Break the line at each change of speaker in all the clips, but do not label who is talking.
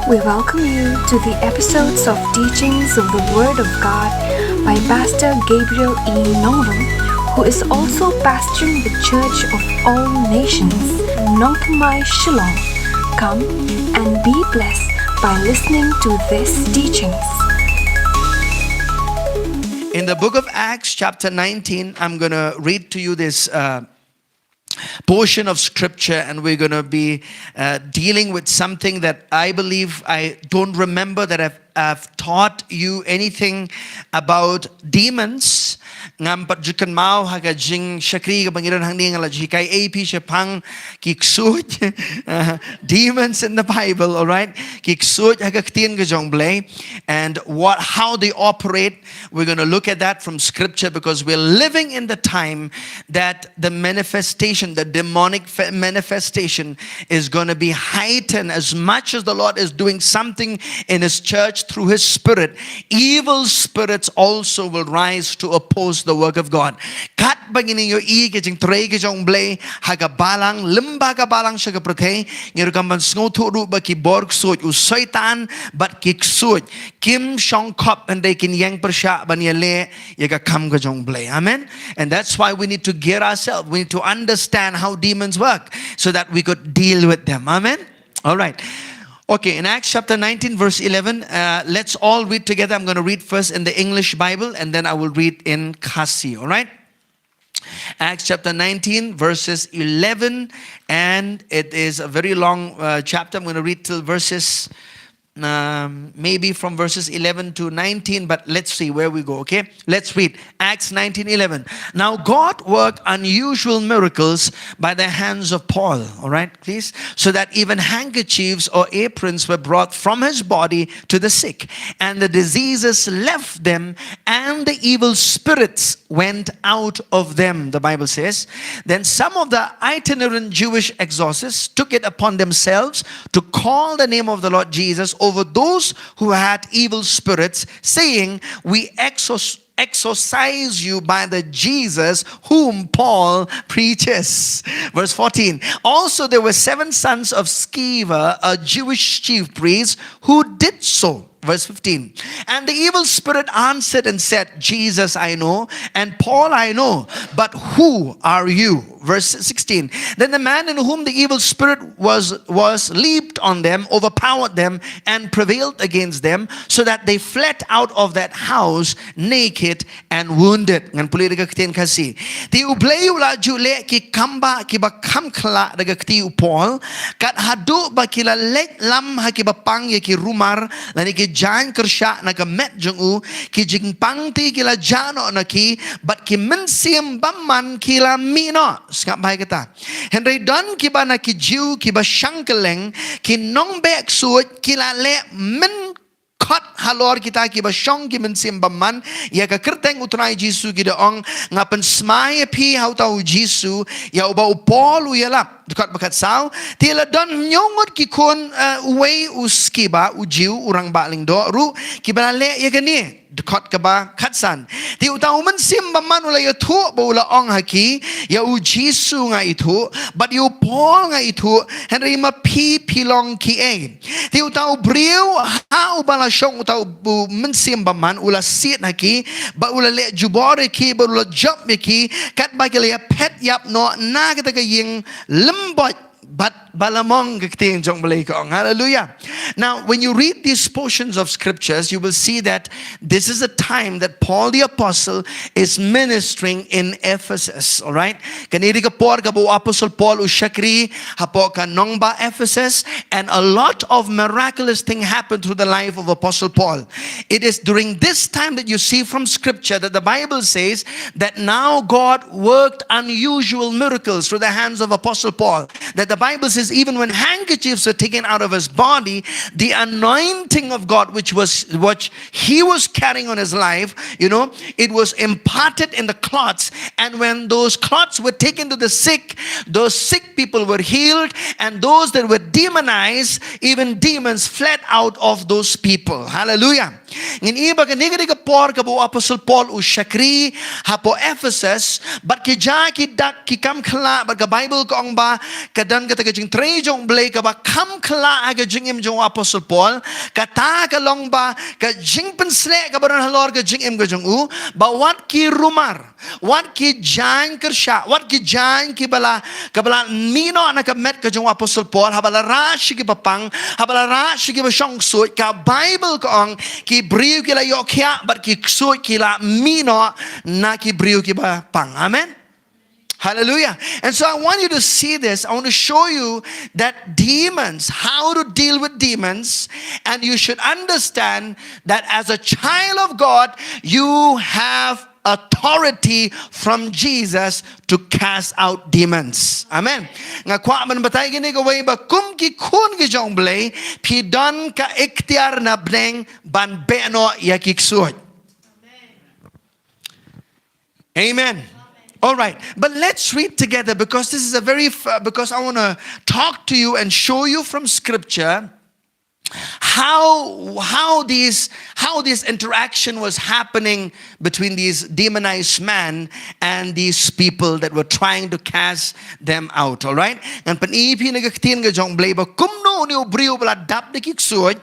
We welcome you to the episodes of Teachings of the Word of God by Pastor Gabriel E. Nongrum, who is also pastoring the Church of All Nations, Nongtamai Shillong. Come and be blessed by listening to these teachings.
In the book of Acts, chapter 19, I'm going to read to you this portion of scripture, and we're going to be dealing with something that I believe I don't remember that I've taught you anything about demons. Ngam patjukan mau haga jing shakri ka bangiran hangning ala jikai AP shapang kiksut demons in the Bible, all right? Kiksut haga ktien ka jong blay, and how they operate. We're going to look at that from scripture because we're living in the time that the manifestation, the demonic manifestation is going to be heightened. As much as the Lord is doing something in His church through His Spirit, evil spirits also will rise to oppose the work of God. Kat bagini yo I ke jing tre ke jong blay haga balang limba ka balang siya ka protay ngir kamban sngotu ru ba ki borg soj u satan but ki soj kim shong kop and they can yang persha ban yale yaga kam ka jong blay. Amen. And that's why we need to gear ourselves. We need to understand how demons work so that we could deal with them. Amen. All right. Okay, in Acts chapter 19 verse 11, let's all read together. I'm going to read first in the English Bible and then I will read in Khasi, all right? Acts chapter 19 verses 11, and it is a very long chapter. I'm going to read till verses, maybe from verses 11 to 19, but let's see where we go, okay? Let's read Acts 19:11. Now God worked unusual miracles by the hands of Paul, all right, please, so that even handkerchiefs or aprons were brought from his body to the sick, and the diseases left them, and the evil spirits went out of them, the Bible says. Then some of the itinerant Jewish exorcists took it upon themselves to call the name of the Lord Jesus over those who had evil spirits, saying, we exorcise you by the Jesus whom Paul preaches. Verse 14. Also there were 7 sons of Sceva, a Jewish chief priest, who did so. Verse 15. And the evil spirit answered and said, Jesus I know, and Paul I know, but who are you? Verse 16. Then the man in whom the evil spirit was leaped on them, overpowered them, and prevailed against them, so that they fled out of that house naked and wounded. Ngan puli daga ktien Khasi. Ti ublay ula jule ki kamba ki ba kamkla daga kti upol, kat hadu ba kila lek lam ha ki ba pang ye ki rumar, lani ki jan kersha na ka met jung u, ki jing pang ti kila jano na ki, but ki mensim baman kila mino. Skap bahay kita. Henry don kiba na ki jiu kiba shankeleng ki nong bek suot kila le men kot halor kita kiba shong ki men simbaman ya ka kerteng utray Jisu ki daong ngapen smaya pi hau tau Jisu ya uba upol uyalap dekat bakat sao tila don nyongot ki kon uway uskiba ujiu urang baling do ru kiba le ya gani dekat kaba katsan ti utau men simbaman ula ya tu ba ula ong haki ya u Jisu nga itu but you Paul nga itu Henry ma pi pilong ki e ti utau briu ha ubala shong utau bu men simbaman ula sit haki ba ula le jubore ki ba ula job ki kat ba ki le pet yap no na ka ta ying lembot but balamong gakting jong balekong. Hallelujah. Now, when you read these portions of scriptures, you will see that this is a time that Paul the Apostle is ministering in Ephesus. All right? Kaniri ka por ka bu Apostle Paul ushakri hapo ka nongba Ephesus, and a lot of miraculous thing happened through the life of Apostle Paul. It is during this time that you see from scripture that the Bible says that now God worked unusual miracles through the hands of Apostle Paul. That the Bible says even when handkerchiefs were taken out of his body, the anointing of God which he was carrying on his life, it was imparted in the clots, and when those clots were taken to the sick, those sick people were healed, and those that were demonized, even demons fled out of those people. Hallelujah. Ngin iba kaniga por kabo Apostle Paul ushakri hapo Ephesus, but ki dak ki kam khala but ka Bible ko ang ba kadan kiran kata kajing tre jong blay ka ba kam kala aga jing im jong Apostle Paul kata ka long ba ka jing pensle ka baran halor ka jing im ka jong u ba wat ki rumar wat ki jan kersha wat ki jan ki bala ka bala mino na ka met ka jong Apostle Paul habala rashi ki papang habala rashi ki ba shong suit ka Bible ka ong ki briu ki la yo kya but ki suit ki la mino na ki briu ki ba pang. Amen. Hallelujah. And so I want you to see this. I want to show you that demons, how to deal with demons. And you should understand that as a child of God, you have authority from Jesus to cast out demons. Amen. Nga kwa man batay gini gaway ba kum ki kun ki jong blay pi don ka ikhtiar na bleng ban beno yakiksuot. Amen. All right, but let's read together because this is a because I want to talk to you and show you from Scripture how this interaction was happening between these demonized men and these people that were trying to cast them out. All right, and panipi nagaktin ga jong blay ba kumno ni ubriu bala dap de kiksuot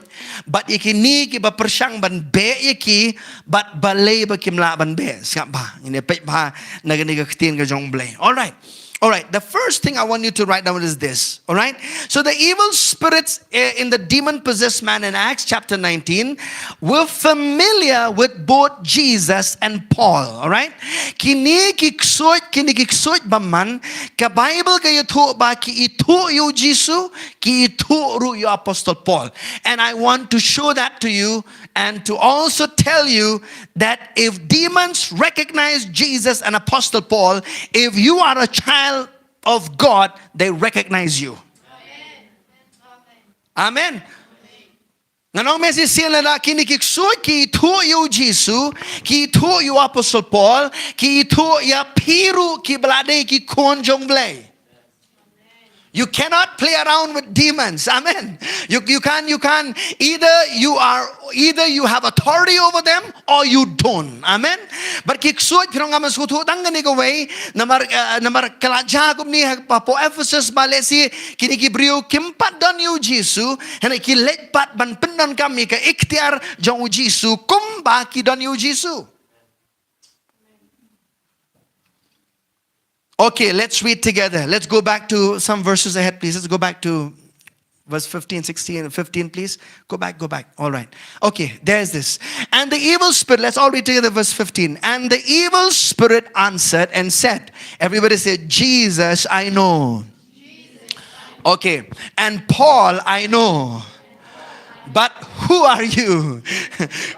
but ikini ki ba persyang ban be iki but balay ba kimla ban be siap ba ini pe ba naganigaktin ga jong blay. All right. All right, the first thing I want you to write down is this. All right, so the evil spirits in the demon-possessed man in Acts chapter 19 were familiar with both Jesus and Paul. All right, kini kiksoit baman ka Bible kayo to ba ki itu yu Jesus ki itu ru yu Apostle Paul, and I want to show that to you and to also tell you that if demons recognize Jesus and Apostle Paul, if you are a child of God, they recognize you. Amen. Nanong message sila na kinikiksoy ki itu yu Jesus, ki itu yu Apostle Paul, ki itu ya piru ki blade ki konjong blay. You cannot play around with demons. Amen. You can't either you have authority over them or you don't. Amen. But kiksuot pirong amas kutu tangan igaway namar kalaja kum ni papo Ephesus balesi kinikibriu kimpat don yu Jisu hena kilet pat ban pendon kami ka ikhtiar jong Jisu kumba ki don yu Jisu. Okay, let's read together. Let's go back to some verses ahead, please. Let's go back to verse 15, 16, and 15, please. Go back. All right. Okay, there's this. And the evil spirit, let's all read together verse 15. And the evil spirit answered and said, everybody said, Jesus, I know. Okay, and Paul, I know. But who are you?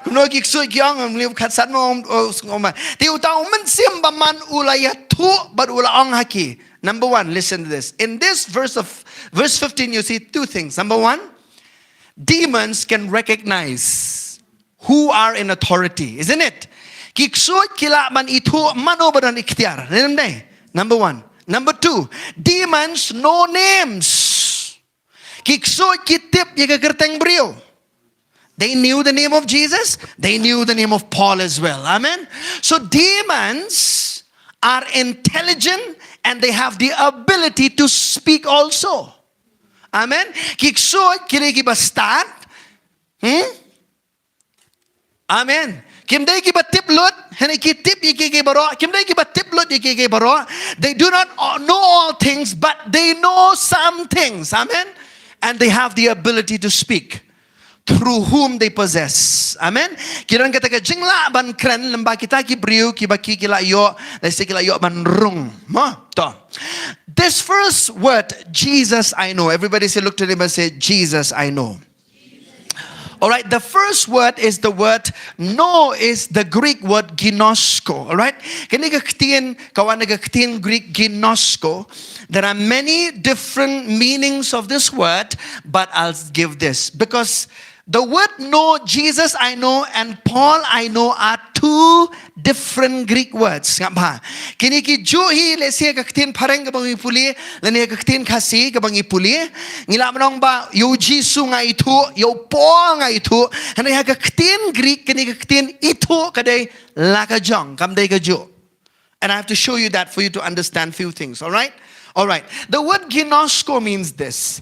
Kuno kiksoy kyang am liu khatsat mo oma. Tiu ta man sim ba man ulaya tu but ula ong haki. Number one, listen to this. In this verse 15 you see two things. Number one, demons can recognize who are in authority, isn't it? Kiksoy kila man itu mano ba dan ikhtiar. Number one. Number two, demons know names. Kiksoy kitip yagagerteng brio. They knew the name of Jesus. They knew the name of Paul as well. Amen. So demons are intelligent and they have the ability to speak also. Amen. Kiksoy kiriki bastat. Amen. Kimday ki ba tiplut, hani ki tip iki baro. Kimday ki ba tiplut iki baro. They do not know all things, but they know some things. Amen. And they have the ability to speak through whom they possess. Amen. Kiran kata ka jingla ban kren lamba kita ki briu ki baki kila yo, let's say kila yo ban rung. Mo to. This first word, Jesus I know. Everybody say, look to them and say, Jesus I know. All right, the first word is the word know, is the Greek word ginosko. All right, kawan Greek ginosko. There are many different meanings of this word, but I'll give this because the word know, Jesus I know, and Paul I know are two different Greek words. Kini ki juhi lesia kaktin pareng kabang ipuli, lani kaktin khasi kabang ipuli. Ngila manong ba yo Jisu nga itu, yo Paul nga itu. Hani kaktin Greek kini kaktin itu kadai lakajong kamday kaju. And I have to show you that for you to understand few things. All right. All right. The word ginosko means this.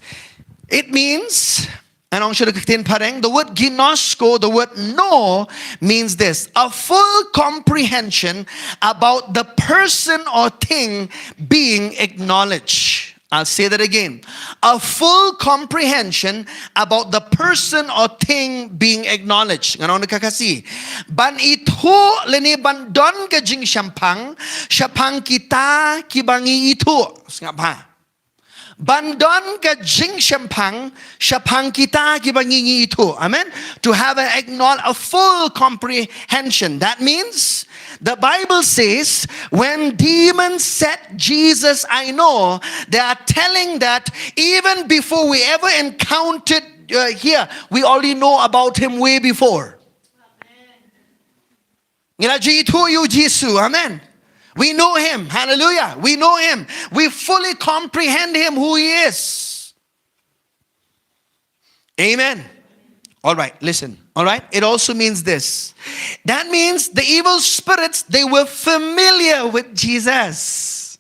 It means, and the word ginosko, the word know, means this: a full comprehension about the person or thing being acknowledged. I'll say that again. A full comprehension about the person or thing being acknowledged. Ngayon ka kasi. Ban ito leni bandon ka jing syampang kita kibangi ito. Nga ba? Bandon ka jing syampang kita kibangi ito. Amen? To have a full comprehension. That means the Bible says when demons said, Jesus, I know, they are telling that even before we ever encountered here, we already know about him way before. Amen. We know him. Hallelujah. We know him. We fully comprehend him, who he is. Amen. All right, listen. All right, it also means this. That means the evil spirits, they were familiar with Jesus.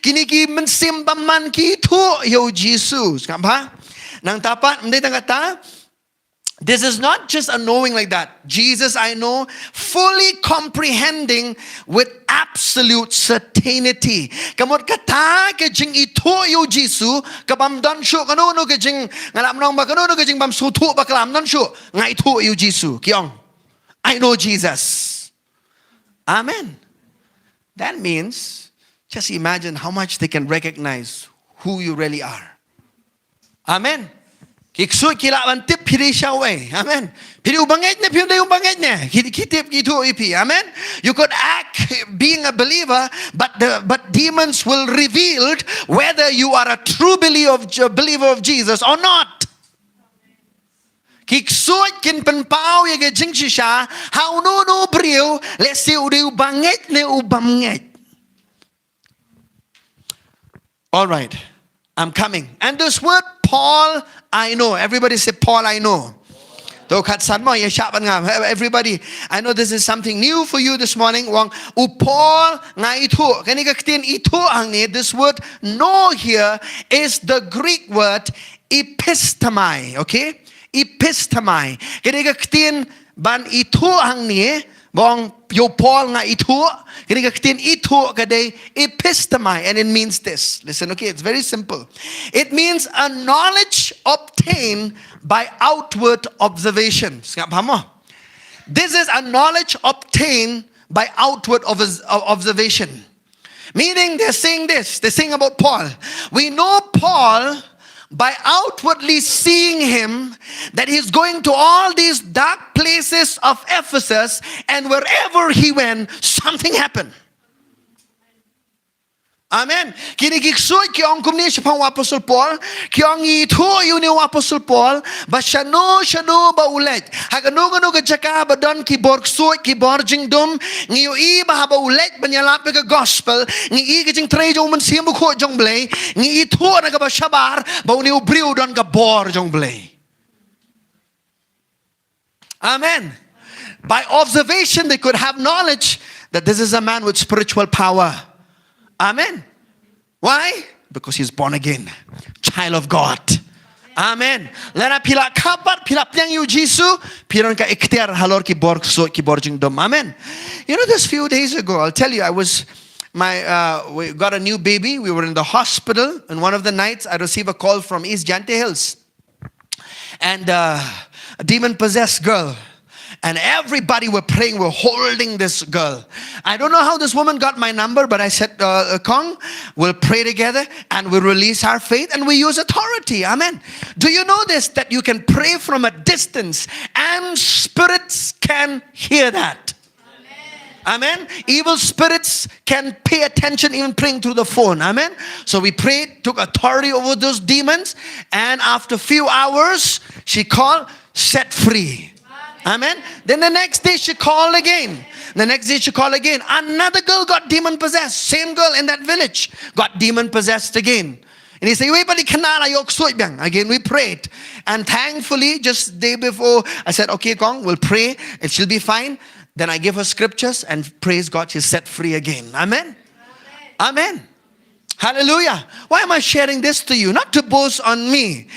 Kiniki mensimbaman kito yo Jesus. Nang tapat, hindi tangata. This is not just a knowing like that. Jesus, I know, fully comprehending with absolute certainty. Kamot kata kajing ito yo Jisu, kabamdan syo kanono kajing ngalamnong bakanono kajing bamsutu bakalamdan syo nga ito yo Jisu. Kiong, I know Jesus. Amen. That means, just imagine how much they can recognize who you really are. Amen. Kiksuy kilawan tip piri siya way. Amen. Piri ubangit niya, piri ubangit niya. Kitip gitu ipi. Amen. You could act being a believer, but demons will reveal whether you are a true believer of Jesus or not. Kiksuy kin penpau ya gajing siya, how no brio, let's see udi ubangit ne ubangit. All right. I'm coming. And this word Paul, I know. Everybody say Paul, I know. Everybody, I know this is something new for you this morning. Paul nga ito. This word know here is the Greek word epistemai. Okay? Epistemai. Kani ban ito ang ni bong yo Paul nga ito. Kani ito kaday epistemai, and it means this. Listen, okay, it's very simple. It means a knowledge obtained by outward observation. This is a knowledge obtained by outward observation. Meaning they're saying this. They're saying about Paul. We know Paul by outwardly seeing him, that he's going to all these dark places of Ephesus, and wherever he went, something happened. Amen. Kinikiksoy kiyong kumni siya pang Apostle Paul, kiyong ito yun yung Apostle Paul, ba shano ba ulit. Hagano ka tsaka ba doon kiborgsoy, kiborging dum, ngayon iba ba ulit, ba niyalap ka gospel, ngayon ikajing tray jong mansimu ko jong blay, ngayon ito na ka ba syabar, ba uniw briw doon ka bor jong blay. Amen. By observation, they could have knowledge that this is a man with spiritual power. Amen. Why? Because he's born again. Child of God. Amen. Lena pila kapat pila piang yu Jisu piron ka iktiar halor ki borjing dom. Amen. You know, this few days ago, I'll tell you, we got a new baby. We were in the hospital, and one of the nights I received a call from East Jante Hills, and a demon-possessed girl. And everybody were praying, were holding this girl. I don't know how this woman got my number, but I said, Kong, we'll pray together and we'll release our faith and we use authority. Amen. Do you know this, that you can pray from a distance and spirits can hear that? Amen. Evil spirits can pay attention even praying through the phone. Amen. So we prayed, took authority over those demons, and after a few hours, she called, set free. Amen. Then the next day she called again. The next day she called again. Another girl got demon possessed. Same girl in that village got demon possessed again. And he said, again we prayed. And thankfully, just day before, I said, okay, Kong, we'll pray. And she'll be fine. Then I give her scriptures and praise God, she's set free again. Amen. Amen. Hallelujah. Why am I sharing this to you? Not to boast on me.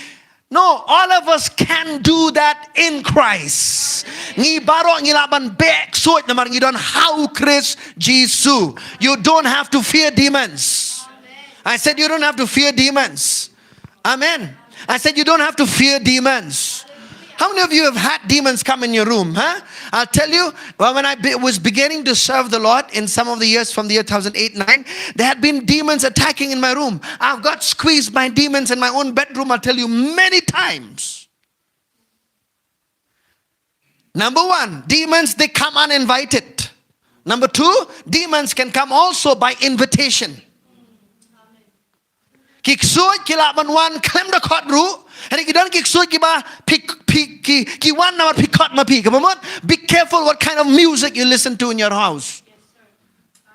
No, all of us can do that in Christ. Ngi baro ngi laban bek suit naman ngi don how Chris Jesus. You don't have to fear demons. I said you don't have to fear demons. Amen. I said you don't have to fear demons. How many of you have had demons come in your room? Huh? I'll tell you, well, when I was beginning to serve the Lord in some of the years from the year 2008-9, there had been demons attacking in my room. I've got squeezed by demons in my own bedroom, I'll tell you, many times. Number one, demons, they come uninvited. Number two, demons can come also by invitation. Kiksuit kila manwan klem da kot ru. And if you don't kiksuit kiba ki wan na pikot ma pi. Be careful what kind of music you listen to in your house.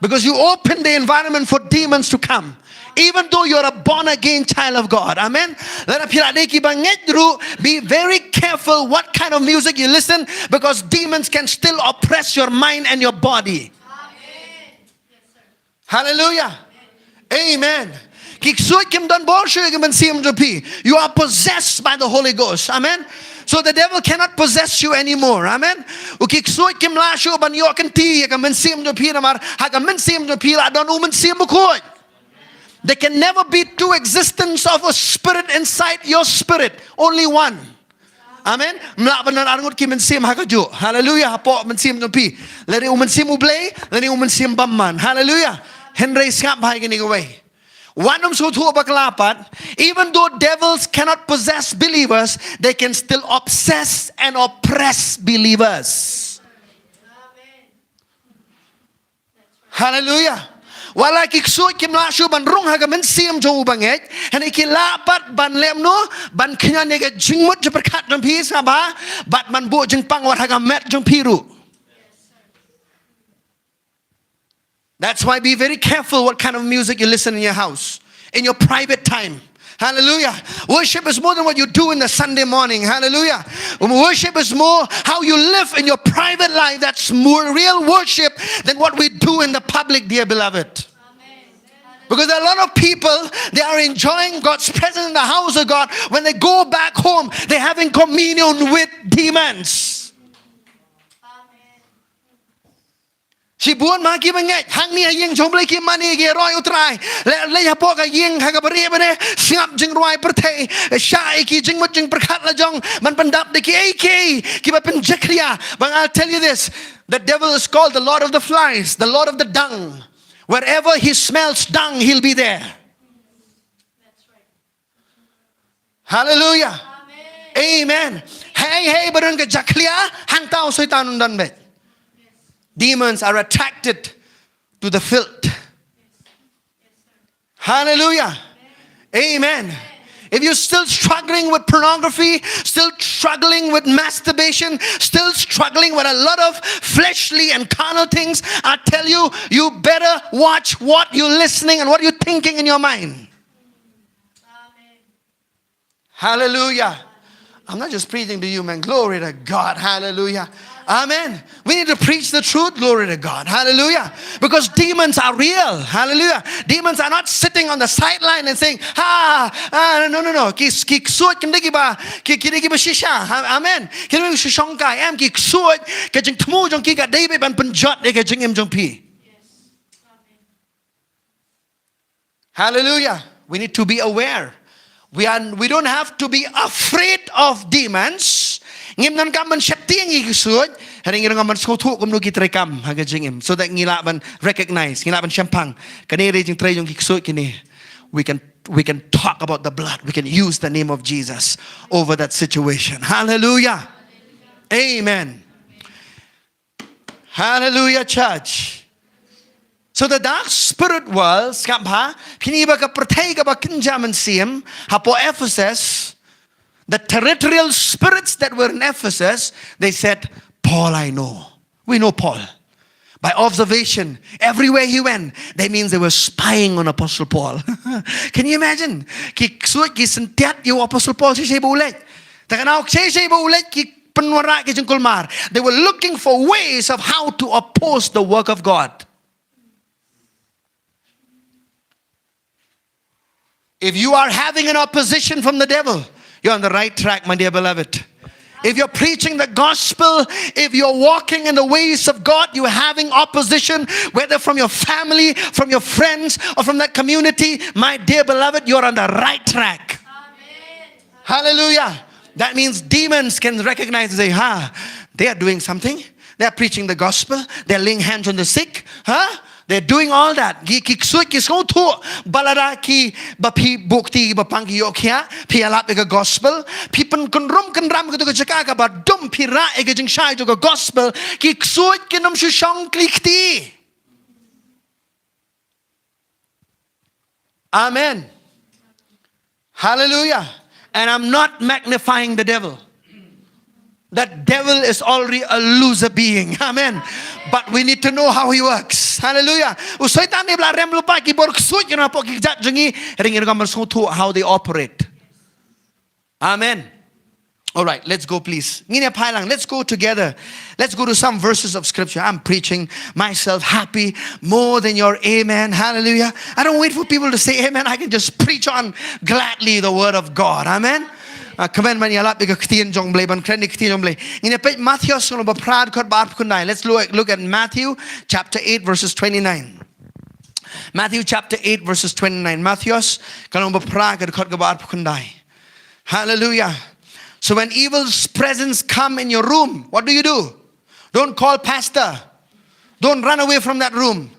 Because you open the environment for demons to come. Even though you're a born again child of God. Amen. Be very careful what kind of music you listen, because demons can still oppress your mind and your body. Hallelujah. Amen. You are possessed by the Holy Ghost. Amen. So the devil cannot possess you anymore. Amen. There can never be two existences of a spirit inside your spirit. Only one. Amen. Hallelujah. Hallelujah. Henry skap bhai ke away. Even though devils cannot possess believers, they can still obsess and oppress believers. Hallelujah. Wala kiksuit kim la shu ban rung haga men siam jo banget, and ikilapat ban lemno ban knya nega jingmut je berkat jong pi saba, bat man bu jeng pang wat haga met jong piru. That's why be very careful what kind of music you listen in your house, in your private time. Hallelujah. Worship is more than what you do in the Sunday morning. Hallelujah. Worship is more how you live in your private life. That's more real worship than what we do in the public, dear beloved. Because there are a lot of people, they are enjoying God's presence in the house of God. When they go back home, they're having communion with demons. Si buon ma ki bangai hang ni yeng jom le ki mani ge roi utrai le ya po ka yeng ha ka bari bane singap jing roi perthei sha ki jing mut jing prakhat la jong man pandap de ki ki ba pen jakriya. But I'll tell you this, the devil is called the Lord of the Flies, the Lord of the Dung. Wherever he smells dung, he'll be there. That's right. Hallelujah. Amen. Hey barun ka jakriya hang tao soitan undan be. Demons are attracted to the filth. Hallelujah. Amen. If you're still struggling with pornography, still struggling with masturbation, still struggling with a lot of fleshly and carnal things, I tell you, you better watch what you're listening and what you're thinking in your mind. Hallelujah. I'm not just preaching to you, man. Glory to God. Hallelujah. Amen. We need to preach the truth. Glory to God. Hallelujah. Because demons are real. Hallelujah. Demons are not sitting on the sideline and saying, no. Kiksuot kim digi ba shisha. Amen. Kim digi shishong kai am kiksuot ke jing tmu jong ki ka David ban penjot de ke jing im jong pi. Hallelujah. We need to be aware. We don't have to be afraid of demons. Ngim nan kam man shapti ngi kusud, haring irang man skotu kum no kitray kam haga jingim, so that ngila ban recognize, ngila ban shampang, kani rejing tray yung kusud kini. We can talk about the blood. We can use the name of Jesus over that situation. Hallelujah. Amen. Hallelujah, church. So the dark spirit world, skapha, kiniba ka pertay ka ba kinjaman siyam, hapo Ephesus. The territorial spirits that were in Ephesus, they said, Paul I know. We know Paul. By observation, everywhere he went, that means they were spying on Apostle Paul. Can you imagine? Ki suot ki sentiat yung Apostle Paul si Sheba ulit. Takanaw si Sheba ulit ki penwara ki jengkulmar. They were looking for ways of how to oppose the work of God. If you are having an opposition from the devil, you're on the right track, my dear beloved. If you're preaching the gospel, if you're walking in the ways of God, you're having opposition, whether from your family, from your friends, or from that community, my dear beloved, you're on the right track. Amen. Hallelujah. That means demons can recognize and say, they are doing something. They are preaching the gospel. They're laying hands on the sick. They're doing all that. Ki suit ki so tu balara ki bapi bukti bapangi yokya pi alap ega gospel. Pi pen kunrum kunram ke tu ke cakap ba dum pi ra ega jing shai tu ke gospel ki suit ki nom shushong klikti. Amen. Hallelujah. And I'm not magnifying the devil. That devil is already a loser being. Amen. But we need to know how he works. Hallelujah. How they operate. Amen. All right, let's go please. Let's go together. Let's go to some verses of scripture. I'm preaching myself happy more than your amen. Hallelujah. I don't wait for people to say amen. I can just preach on gladly the word of God. Amen. Comment man yalap bega ktien jong blay ban kreni ktien jong blay. Ine page Matthew sono ba prad kot bar kunai. Let's look at Matthew chapter 8 verses 29. Matthew chapter 8 verses 29. Matthew kalong ba prad kot bar kunai. Hallelujah. So when evil's presence come in your room, what do? Don't call pastor. Don't run away from that room.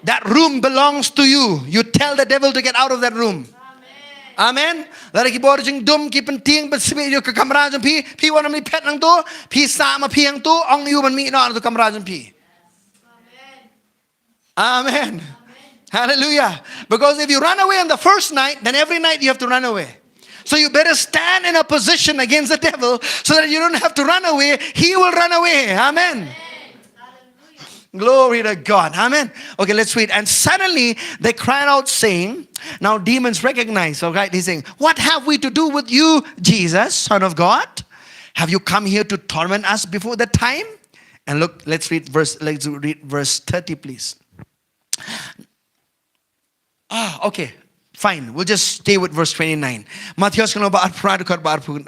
That room belongs to you. You tell the devil to get out of that room. Amen. Lari ki borjing dum ki penting bersemi yo ke kamera jam pi wana mi pet nang tu pi sa ma pi yang tu ong yu man mi no tu kamera jam pi. Amen. Hallelujah. Because if you run away on the first night, then every night you have to run away. So you better stand in a position against the devil so that you don't have to run away. He will run away. Amen. Glory to God. Amen. Okay, let's read. And suddenly they cried out saying, now demons recognize, all right, he's saying, what have we to do with you, Jesus, Son of God? Have you come here to torment us before the time? And look, let's read verse 30, please. Okay. Fine, we'll just stay with verse 29. Matthew kano ba arpra kod ba arpu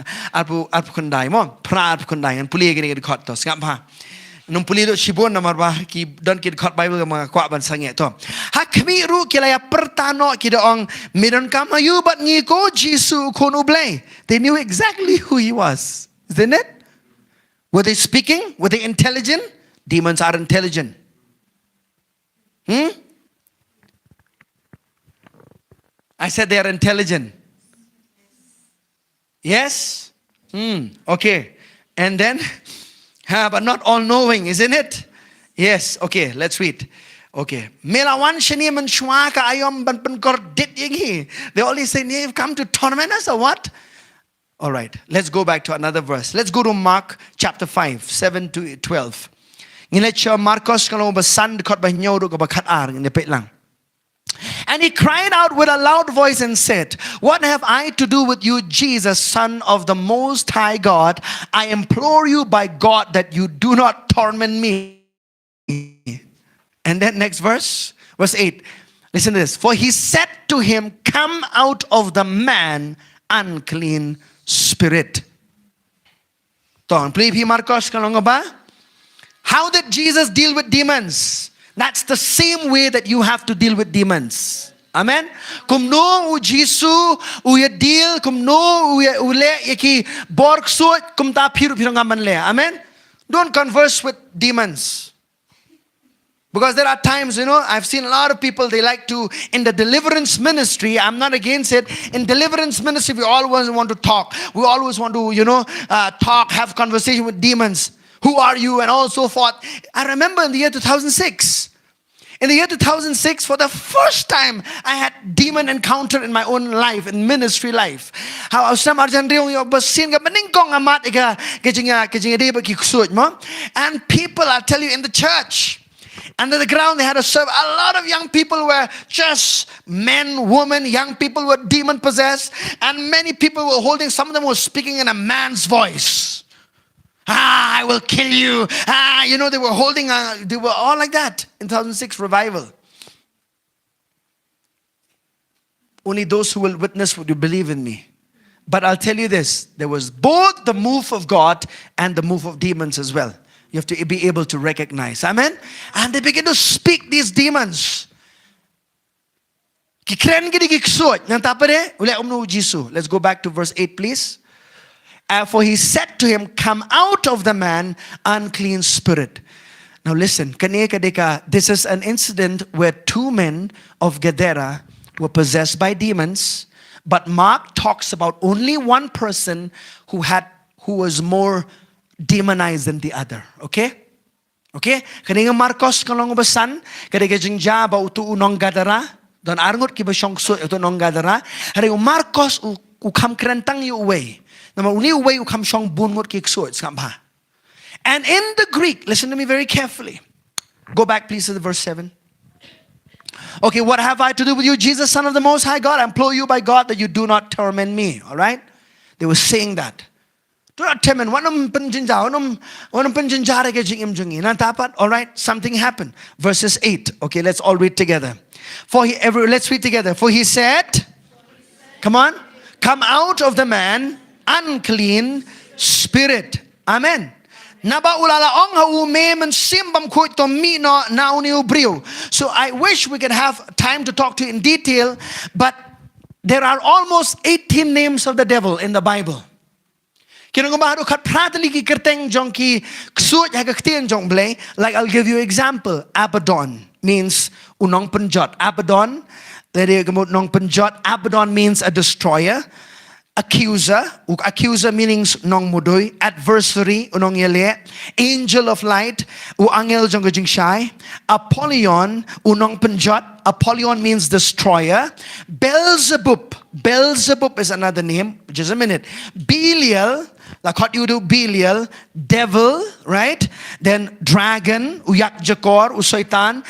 kundai mo pra arpu kundai an puli gini kod to ngap ha nung puli do shibon namar ba ki don kid kod Bible ka mga kwa ban sange to ha kami ru kilaya pertano ki doong midon kamayu but ngi ko Jisu kono blay. They knew exactly who he was, isn't it? Were they speaking? Were they intelligent? Demons are intelligent. I said they are intelligent. Yes? Okay. And then, but not all knowing, isn't it? Yes. Okay, let's read. Okay. Melawan shani man shwaka ayom ban kor dit yingi. They always say, you've come to torment us or what? All right. Let's go back to another verse. Let's go to Mark chapter 5, 7 to 12. Ngilecha Marcos kalau basan kot ba nyodo ko ba khatar ngi pet lang. And he cried out with a loud voice and said, what have I to do with you, Jesus, Son of the Most High God? I implore you by God that you do not torment me. And then next verse 8. Listen to this. For he said to him, come out of the man, unclean spirit. How did Jesus deal with demons? That's the same way that you have to deal with demons. Amen. Kum no u Jisu u ya deal kum no u le yaki borg suat kum ta phiru ngaman le. Amen. Don't converse with demons. Because there are times, I've seen a lot of people, they like to, in the deliverance ministry, I'm not against it. In deliverance ministry, we always want to talk. We always want to, talk, have conversation with demons. Who are you? And all so forth. I remember in the year 2006. In the year 2006, for the first time, I had demon encounter in my own life, in ministry life. How I was and people, I'll tell you, in the church, under the ground, they had a serve. A lot of young people were just men, women, young people were demon possessed. And many people were holding, some of them were speaking in a man's voice. I will kill you. They were holding, they were all like that in 2006 revival. only those who will witness would believe in me. But I'll tell you this, there was both the move of God and the move of demons as well. You have to be able to recognize. Amen? And they begin to speak these demons. Let's go back to verse 8, please. For he said to him, come out of the man, unclean spirit. Now listen, this is an incident where two men of Gadara were possessed by demons. But Mark talks about only one person who was more demonized than the other. Okay? Okay? Kanina Marcos kalong basan, kadega jingja ba utu unong Gadara, don arngot kiba siyang su utu unong Gadara, hari Marcos ukam krentang yu uway. Nama uni uway ukam siyang bungot kiksu skamba. And in the Greek, listen to me very carefully. Go back please to the verse 7. Okay, what have I to do with you, Jesus, Son of the Most High God? I implore you by God that you do not torment me. All right? They were saying that. Do not torment. All right? Something happened. Verses 8. Okay, let's all read together. Let's read together. For he said, come on. Come out of the man, unclean spirit. Amen. So I wish we could have time to talk to you in detail, but there are almost 18 names of the devil in the Bible. Like I'll give you an example. Abaddon means unong penjot. Abaddon means a destroyer. Accuser meaning nong mudoy, adversary unong yale, angel of light angel jong jing shai, Apollyon unong penjot. Apollyon means destroyer. Beelzebub is another name. Just a minute. Belial, like what you do, Belial, devil, right? Then dragon, uyak jakor, usoitan,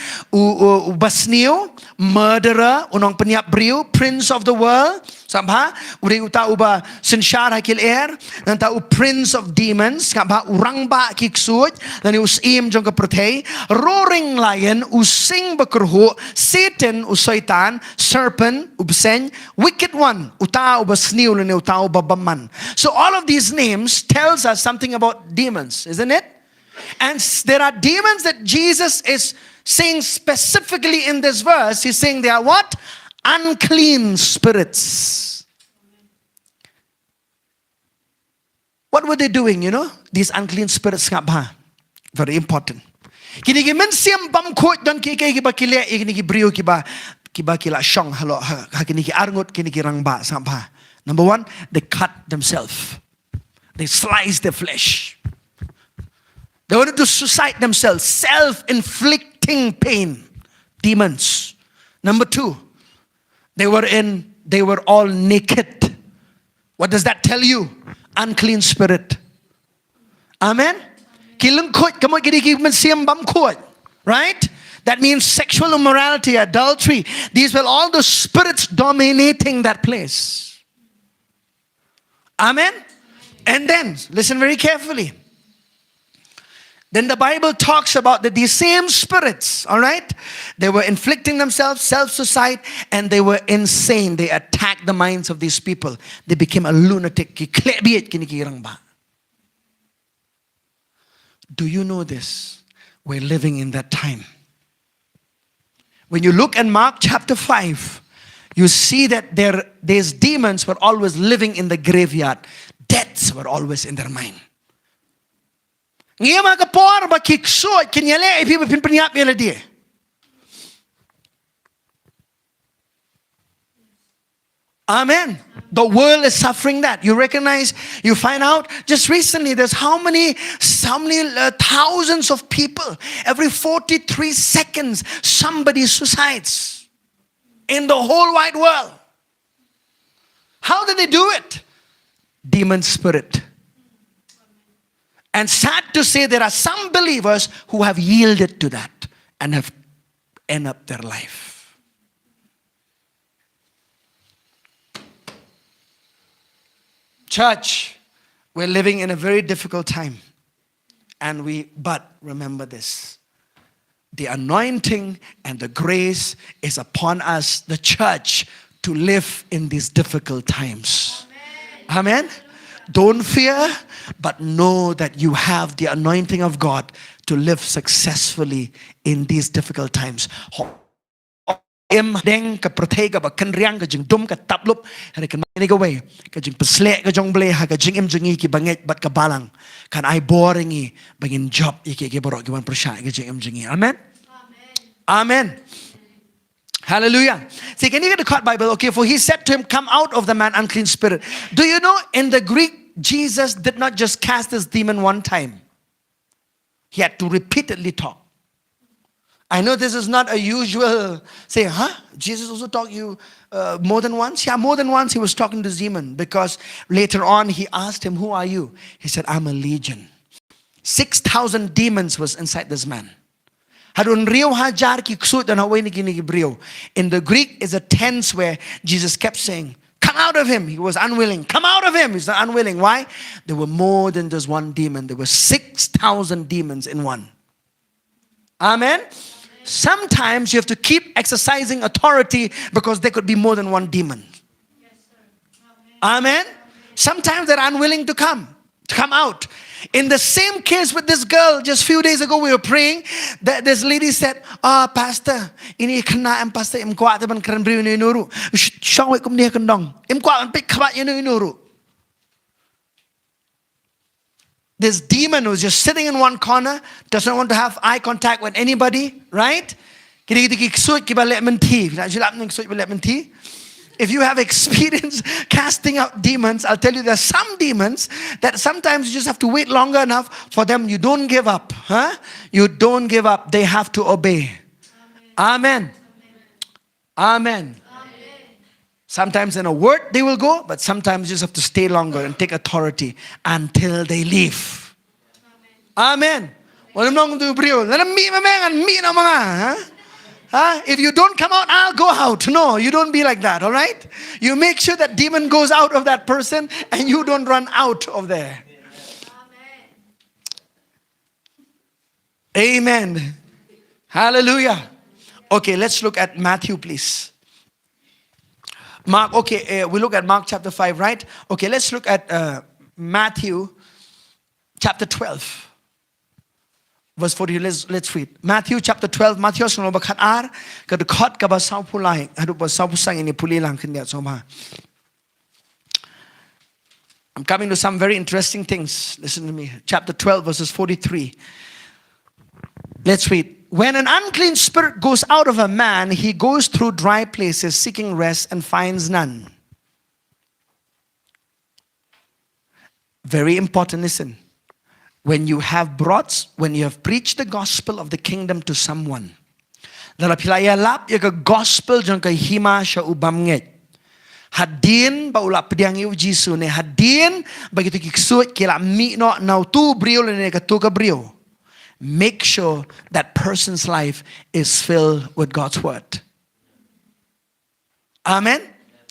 basnio, murderer, unong penyap briu, prince of the world. Sabha, uri uta uba sinshar hakil air, dan tau prince of demons, sabha urang ba kiksud, dan usim jong kaprotei, roaring lion, using bakurhu, Satan, usaitan, serpent, ubsen, wicked one, uta uba sniu, dan uta uba baman. So all of these names tells us something about demons, isn't it? And there are demons that Jesus is saying specifically in this verse. He's saying they are what? Unclean spirits. What were they doing, you know? These unclean spirits. Very important. Kinigi mensiam bam kot don kike kiba kile kinigi brio kiba kila shong halo kinigi arngot kinigi rangba sampa. Number one, they cut themselves. They slice their flesh. They wanted to suicide themselves, self-inflicting pain. Demons. Number two, they were all naked. What does that tell you? Unclean spirit. Amen? Right? That means sexual immorality, adultery. These were all the spirits dominating that place. Amen? And then, listen very carefully. Then the Bible talks about that these same spirits, all right, they were inflicting themselves, self-suicide, and they were insane. They attacked the minds of these people. They became a lunatic. Do you know this? We're living in that time. When you look at Mark chapter 5, you see that these demons were always living in the graveyard. Deaths were always in their mind. Amen. The world is suffering that. You recognize, you find out just recently there's how many thousands of people. Every 43 seconds somebody suicides in the whole wide world. How did they do it? Demon spirit. And sad to say, there are some believers who have yielded to that and have ended up their life. Church, we're living in a very difficult time. But remember this. The anointing and the grace is upon us, the church, to live in these difficult times. Amen. Don't fear, but know that you have the anointing of God to live successfully in these difficult times. Em deng ka prothe ka ba kan riang ka jing dum ka taplop hari kan mani ka way ka jing pasle ka jong ble ha ka jing em jingi ki banget bat ka balang kan ai boringi bangin job iki ke borok ki wan persya ka jing em jingi. Amen. Amen. Hallelujah. See, can you get the caught Bible? Okay, for he said to him, come out of the man, unclean spirit. Do you know in the Greek, Jesus did not just cast this demon one time. He had to repeatedly talk. I know this is not a usual say, huh? Jesus also talked you more than once? Yeah, more than once he was talking to this demon, because later on he asked him, who are you? He said, I'm a legion. 6,000 demons was inside this man. In the Greek is a tense where Jesus kept saying, come out of him. He was unwilling. Come out of him. He's not unwilling. Why? There were more than just one demon. There were 6,000 demons in one. Amen. Sometimes you have to keep exercising authority because there could be more than one demon. Amen. Sometimes they're unwilling to come out. In the same case with this girl, just a few days ago we were praying, that this lady said, pastor, ini kena em pastor em kuat teban keren beri ini nuru. Syang wek kum dia kendong. Em kuat pik kabat ini nuru. This demon was just sitting in one corner, doesn't want to have eye contact with anybody, right? If you have experience casting out demons, I'll tell you there's some demons that sometimes you just have to wait longer enough for them. You don't give up. Huh? You don't give up. They have to obey. Amen. Amen. Sometimes in a word they will go, but sometimes you just have to stay longer and take authority until they leave. Amen. Let them meet my man and meet mga. If you don't come out, I'll go out. No, you don't be like that, all right? You make sure that demon goes out of that person and you don't run out of there. Amen. Hallelujah. Okay, let's look at Matthew, please. Mark, okay, we look at Mark chapter 5, right? Okay, let's look at Matthew chapter 12. Verse 40, let's read. Matthew chapter 12, Matthew sino bakat ar kadukot ka ba sa pulay hadu ba sa pusang ini puli lang kindiat soma. I'm coming to some very interesting things. Listen to me. Chapter 12 verses 43. Let's read. When an unclean spirit goes out of a man, he goes through dry places seeking rest and finds none. Very important, listen. When you have preached the gospel of the kingdom to someone, gospel jang kay hima siya ubamnget. Hadin ba ulap pediang iu Jisu ne hadin begitu kiksuit kila mi no nau tu brio le ne katu ka brio. Make sure that person's life is filled with God's word. Amen.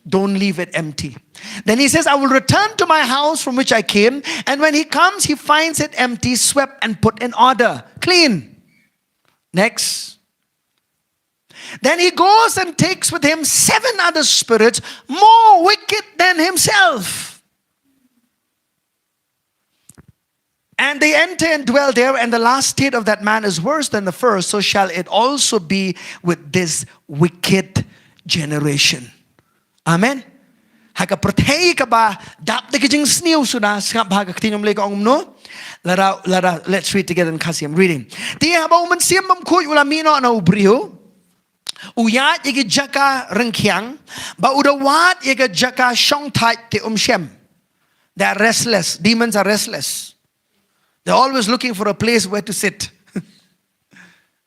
Don't leave it empty. Then he says, I will return to my house from which I came. And when he comes, he finds it empty, swept and put in order. Clean. Next. Then he goes and takes with him 7 other spirits more wicked than himself. And they enter and dwell there, and the last state of that man is worse than the first. So shall it also be with this wicked generation. Amen. Haka pertei ka ba dap de kijing sniu sudah skap baga ktinom le ka no. Let's read together in Khasi. I'm reading. Dia ba uman siam bam kuy ula mino na ubrio. Uyat yegi jaka rengkiang ba udawat yegi jaka shong tai te shem. They are restless. Demons are restless. They're always looking for a place where to sit.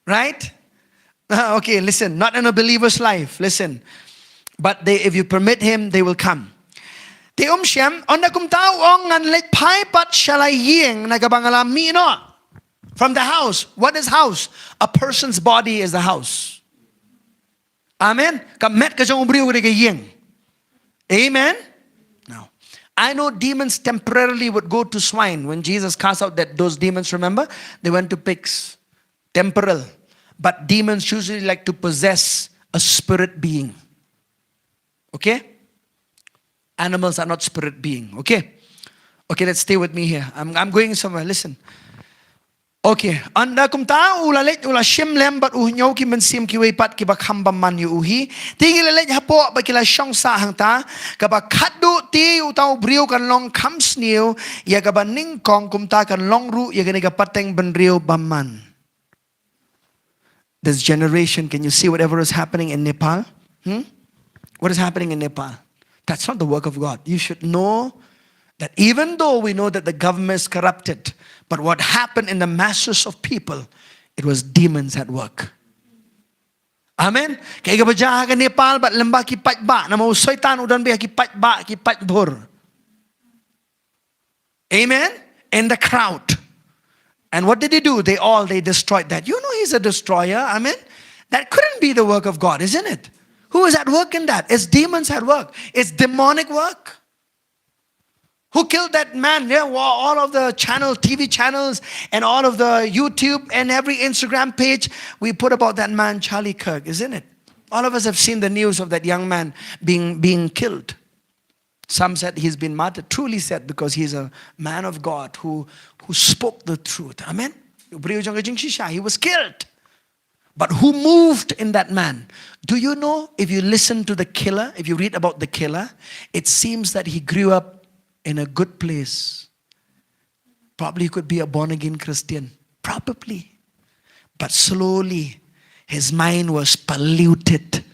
Right? Okay, listen. Not in a believer's life. Listen. But if you permit him, they will come. Te shem onda kum tao ong ngan let pai pat shalai ying nagabangalam mi no. From the house. What is house? A person's body is the house. Amen. Kamet ka jong ubriu ka ying. Amen. Now, I know demons temporarily would go to swine. When Jesus cast out those demons, remember? They went to pigs. Temporal. But demons usually like to possess a spirit being. Okay? Animals are not spirit being. Okay? Okay, let's stay with me here. I'm going somewhere. Listen. Okay, anda kum ta ulalet ula shim lem bat uhnyo ki mensim ki wepat ki bakhamba man yu uhi tingi lelet hapo ba kila shong sa hang ta ka ba khadu ti utau brio kan long kham sniu ya ka ba ning kong kum ta kan long ru ya ka pateng ben rio baman. This generation, can you see whatever is happening in Nepal? What is happening in Nepal? That's not the work of God. You should know that even though we know that the government is corrupted, but what happened in the masses of people, it was demons at work. Amen. Kaya kabajaha ka Nepal, but lembah ki pat ba, na mau soitan udan biya ki pat ba, ki pat bur. Amen. In the crowd. And what did he do? They destroyed that. You know he's a destroyer. Amen. That couldn't be the work of God, isn't it? Who is at work in that? It's demons at work. It's demonic work. Who killed that man? Yeah, well, all of the TV channels, and all of the YouTube and every Instagram page, we put about that man, Charlie Kirk, isn't it? All of us have seen the news of that young man being killed. Some said he's been martyred. Truly said, because he's a man of God who spoke the truth. Amen? He was killed. But who moved in that man? Do you know, if you listen to the killer, if you read about the killer, it seems that he grew up in a good place. Probably he could be a born-again Christian. Probably. But slowly, his mind was polluted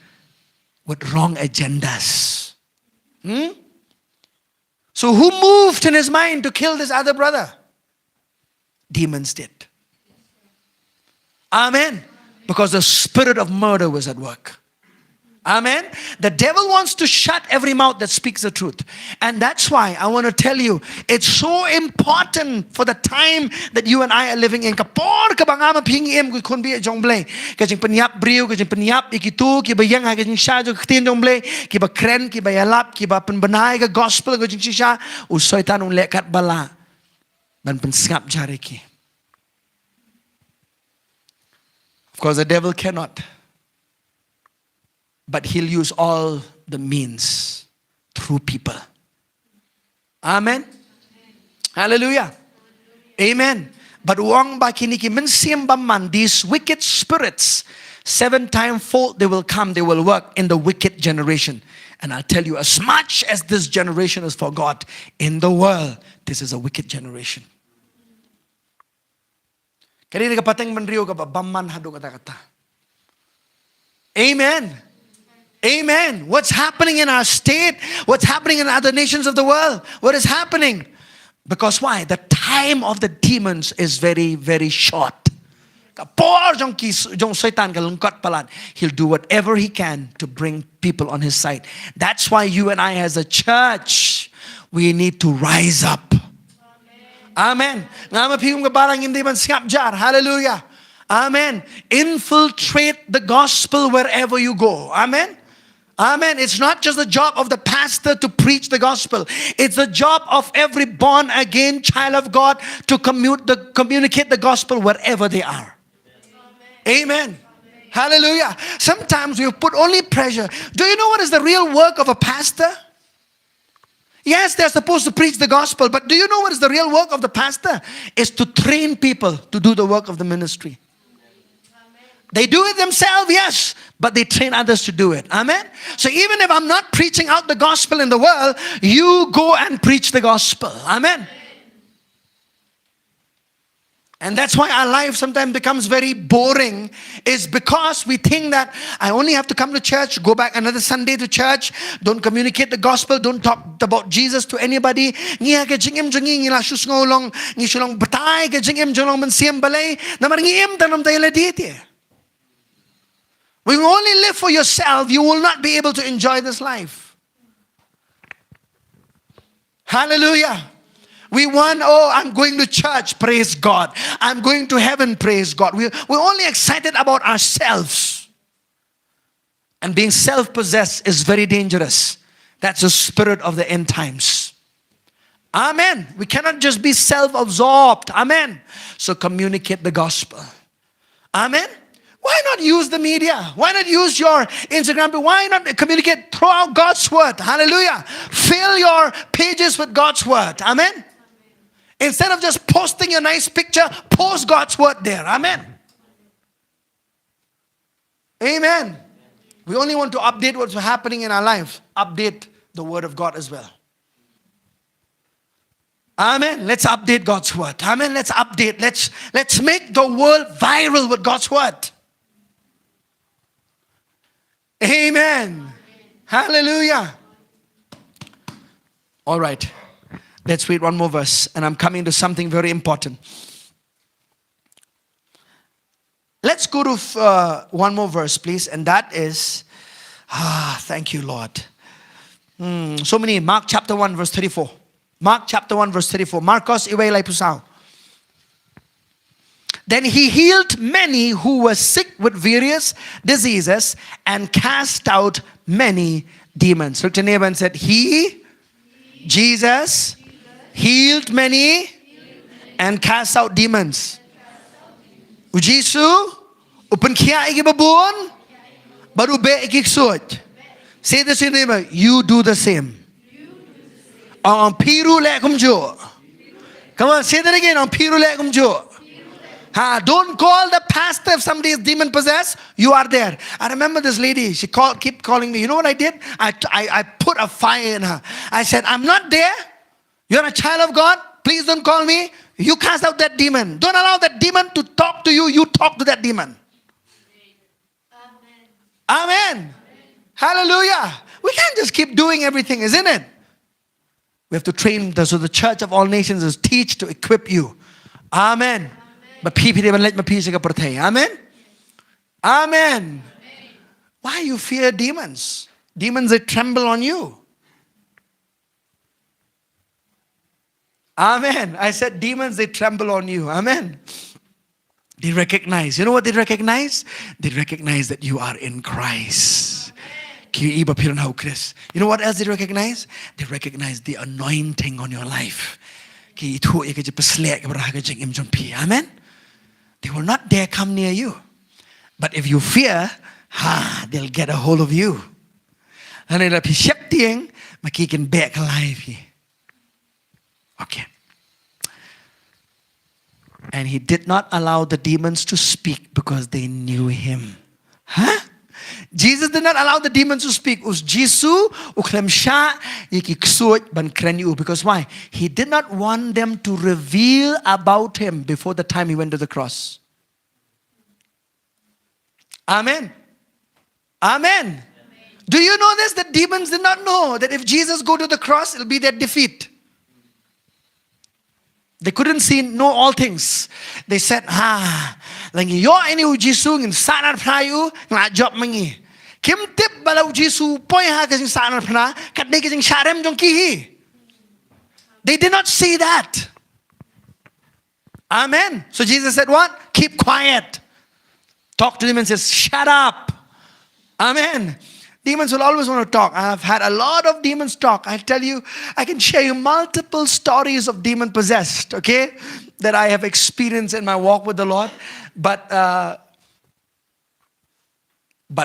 with wrong agendas. So who moved in his mind to kill this other brother? Demons did. Amen. Because the spirit of murder was at work. Amen. The devil wants to shut every mouth that speaks the truth. And that's why I want to tell you, it's so important for the time that you and I are living in. Kapor ka bangama pingiem ku kun bi jongle. Ka jing penyap briu, ka jing penyap ikitu, ki ba yang ha ka jing sha jo ktin jongle, ki ba kren, ki ba yalap, ki ba penbenai ka gospel ka jing sha, u soitan un lekat bala. Dan pensngap jari ki. Of course the devil cannot. But he'll use all the means through people. Amen. Hallelujah. Amen. But wang ba kiniki mensiam baman, these wicked spirits, 7 times fold they will come, they will work in the wicked generation. And I'll tell you, as much as this generation is for God, in the world, this is a wicked generation. Kanina ka pateng manrio ka ba baman hado kata-kata. Amen. Amen. What's happening in our state? What's happening in other nations of the world? What is happening? Because why? The time of the demons is very, very short. He'll do whatever he can to bring people on his side. That's why you and I as a church, we need to rise up. Amen. Hallelujah. Amen. Infiltrate the gospel wherever you go. Amen. Amen. It's not just the job of the pastor to preach the gospel. It's the job of every born again child of God to communicate the gospel wherever they are. Amen. Hallelujah. Sometimes we put only pressure. Do you know what is the real work of a pastor? Yes, they're supposed to preach the gospel, but do you know what is the real work of the pastor? Is to train people to do the work of the ministry. They do it themselves, yes, but they train others to do it. Amen. So even if I'm not preaching out the gospel in the world, you go and preach the gospel. Amen. And that's why our life sometimes becomes very boring, is because we think that I only have to come to church, go back another Sunday to church, don't communicate the gospel, don't talk about Jesus to anybody. We only live for yourself, you will not be able to enjoy this life. Hallelujah. We want, I'm going to church, praise God. I'm going to heaven, praise God. We're only excited about ourselves. And being self-possessed is very dangerous. That's the spirit of the end times. Amen. We cannot just be self-absorbed. Amen. So communicate the gospel. Amen. Why not use the media? Why not use your Instagram? Why not communicate throughout God's word? Hallelujah. Fill your pages with God's word. Amen. Instead of just posting a nice picture, post God's word there. Amen. Amen. We only want to update what's happening in our life. Update the word of God as well. Amen. Let's update God's word. Amen. Let's update. Let's make the world viral with God's word. Amen. Hallelujah. All right. Let's read one more verse. And I'm coming to something very important. Let's go to one more verse, please. And that is, thank you, Lord. So many. Mark chapter 1, verse 34. Mark chapter 1, verse 34. Marcos iway lai pusao. Then he healed many who were sick with various diseases and cast out many demons. Looked to neighbor and said, Jesus, healed many and cast out demons. Ujisu, upen kia igi babun, baru be igi ksut. Say this to your neighbor, you do the same. On piru le kumjo. Come on, say that again. On piru le kumjo. Don't call the pastor if somebody is demon possessed. You are there. I remember this lady. She kept calling me. You know what I did? I put a fire in her. I said, I'm not there. You're a child of God. Please don't call me. You cast out that demon. Don't allow that demon to talk to you. You talk to that demon. Amen. Amen. Hallelujah. We can't just keep doing everything, isn't it? We have to train. So the church of all nations is teach to equip you. Amen. But people they let my peace Amen. Amen. Why you fear demons? Demons they tremble on you. Amen. I said demons they tremble on you. Amen. They recognize. You know what they recognize? They recognize that you are in Christ. You know what else they recognize? They recognize the anointing on your life. Amen. They will not dare come near you. But if you fear, they'll get a hold of you. And they'll be shifting, but he can back alive. Okay. And he did not allow the demons to speak because they knew him. Jesus did not allow the demons to speak. Because why? He did not want them to reveal about him before the time he went to the cross. Amen. Amen. Do you know this? The demons did not know that if Jesus go to the cross, it'll be their defeat. They couldn't know all things. They said, lagi yo ini uji sungin sanar prayu ngajop mengi. Kim tip balau Jisu poi ha kasing sanar prana kat de kasing sharem jong kihi. They did not see that. Amen. So Jesus said what? Keep quiet. Talk to them and says, shut up. Amen. Demons will always want to talk. I have had a lot of demons talk. I tell you, I can share you multiple stories of demon possessed, okay, that I have experienced in my walk with the Lord. But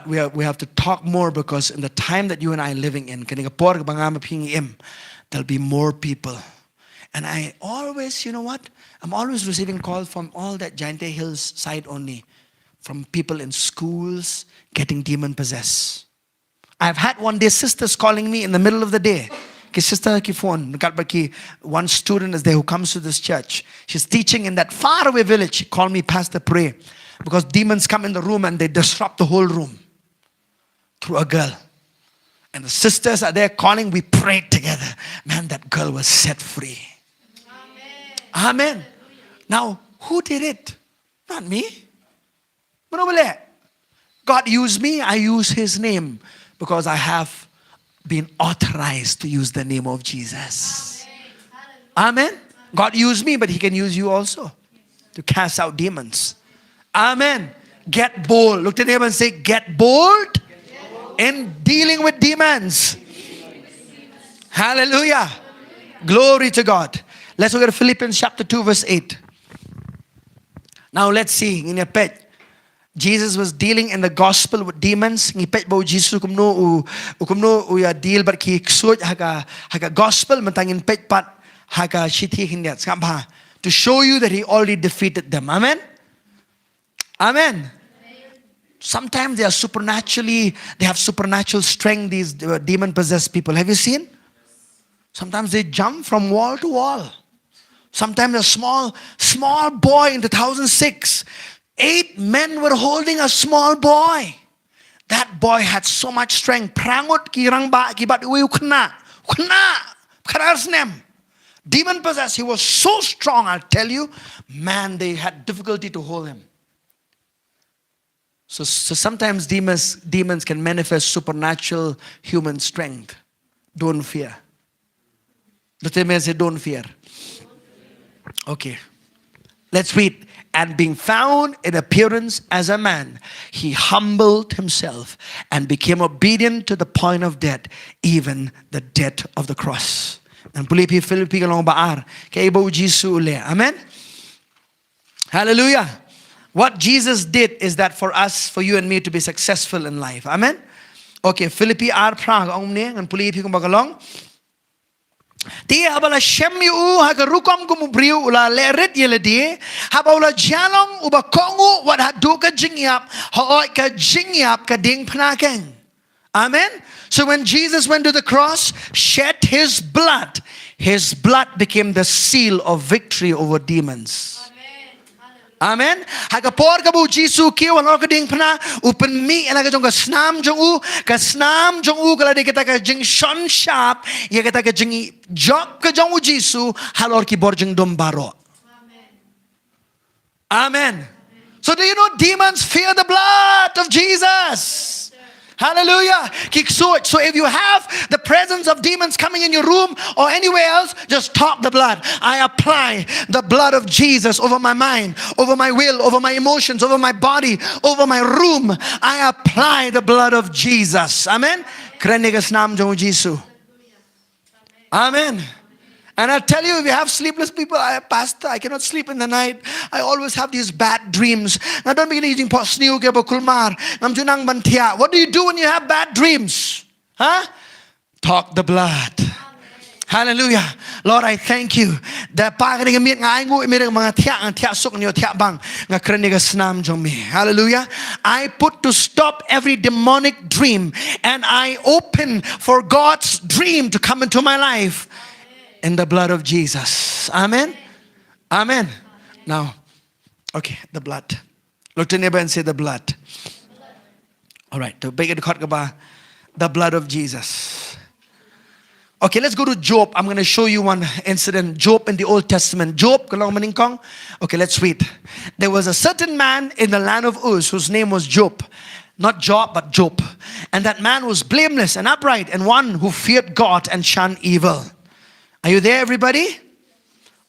we have to talk more because in the time that you and I are living in, there'll be more people. And I always, you know what? I'm always receiving calls from all that Giante Hills side only, from people in schools getting demon possessed. I've had one day sisters calling me in the middle of the day. Sister ki phone, one student is there who comes to this church. She's teaching in that faraway village. She called me, Pastor, pray. Because demons come in the room and they disrupt the whole room through a girl. And the sisters are there calling, we prayed together. Man, that girl was set free. Amen. Amen. Now, who did it? Not me. God used me, I use his name. Because I have been authorized to use the name of Jesus. Amen. God used me, but he can use you also to cast out demons. Amen. Get bold. Look at the neighbor and say, get bold in dealing with demons. Hallelujah. Glory to God. Let's look at Philippians chapter 2 verse 8. Now let's see in your page. Jesus was dealing in the gospel with demons. Ngipet bau Jesus kumno u ya deal but ki ksoj haga gospel matangin pet pat haga shithi hindiat skamba to show you that he already defeated them. Amen. Amen. Sometimes they have supernatural strength, these demon possessed people. Have you seen? Sometimes they jump from wall to wall. Sometimes a small boy in 2006, 8 men were holding a small boy. That boy had so much strength. Prangut kirang ba kibat uyu kena nem. Demon possessed. He was so strong. I'll tell you, man, they had difficulty to hold him. So sometimes demons can manifest supernatural human strength. Don't fear. The thing say, don't fear. Okay. Let's read. And being found in appearance as a man, he humbled himself and became obedient to the point of death, even the death of the cross. And pulipi Philippi kalong baar kay ibo Jisu ule. Amen. Hallelujah. What Jesus did is that for us, for you and me to be successful in life. Amen. Okay, Philippi ar prang omne and pulipi kung bagalong. Ti habala shemi u hagarukom kumubriu ula leret yeledi habala jalong uba kongu wat haduka jingyap haoy ka jingyap ka ding pnaken. Amen. So when Jesus went to the cross, shed his blood became the seal of victory over demons. Amen. Hagapor kabu Jisu kiu anor kading pana upen mi elaga jong kasnam jong u kala de kita ka jing shon sharp ya kita ka jing job ka jong u Jisu halor ki bor jing dombaro. Amen. So do you know demons fear the blood of Jesus? Hallelujah. So if you have the presence of demons coming in your room or anywhere else, just talk the blood. I apply the blood of Jesus over my mind, over my will, over my emotions, over my body, over my room. I apply the blood of Jesus. Amen. Amen. And I'll tell you, if you have sleepless people, Pastor, I cannot sleep in the night. I always have these bad dreams. Now don't begin eating posniu ke kulmar. Namjunang bantia. What do you do when you have bad dreams? Huh? Talk the blood. Hallelujah. Lord, I thank you. Hallelujah. I put to stop every demonic dream and I open for God's dream to come into my life. In the blood of Jesus. Amen. Amen. Now, okay, the blood. Look to your neighbor and say the blood. All right. The blood of Jesus. Okay, let's go to Job. I'm going to show you one incident. Job in the Old Testament. Job. Okay, let's read. There was a certain man in the land of Uz whose name was Job. Not Job, but Job. And that man was blameless and upright and one who feared God and shunned evil. Are you there, everybody?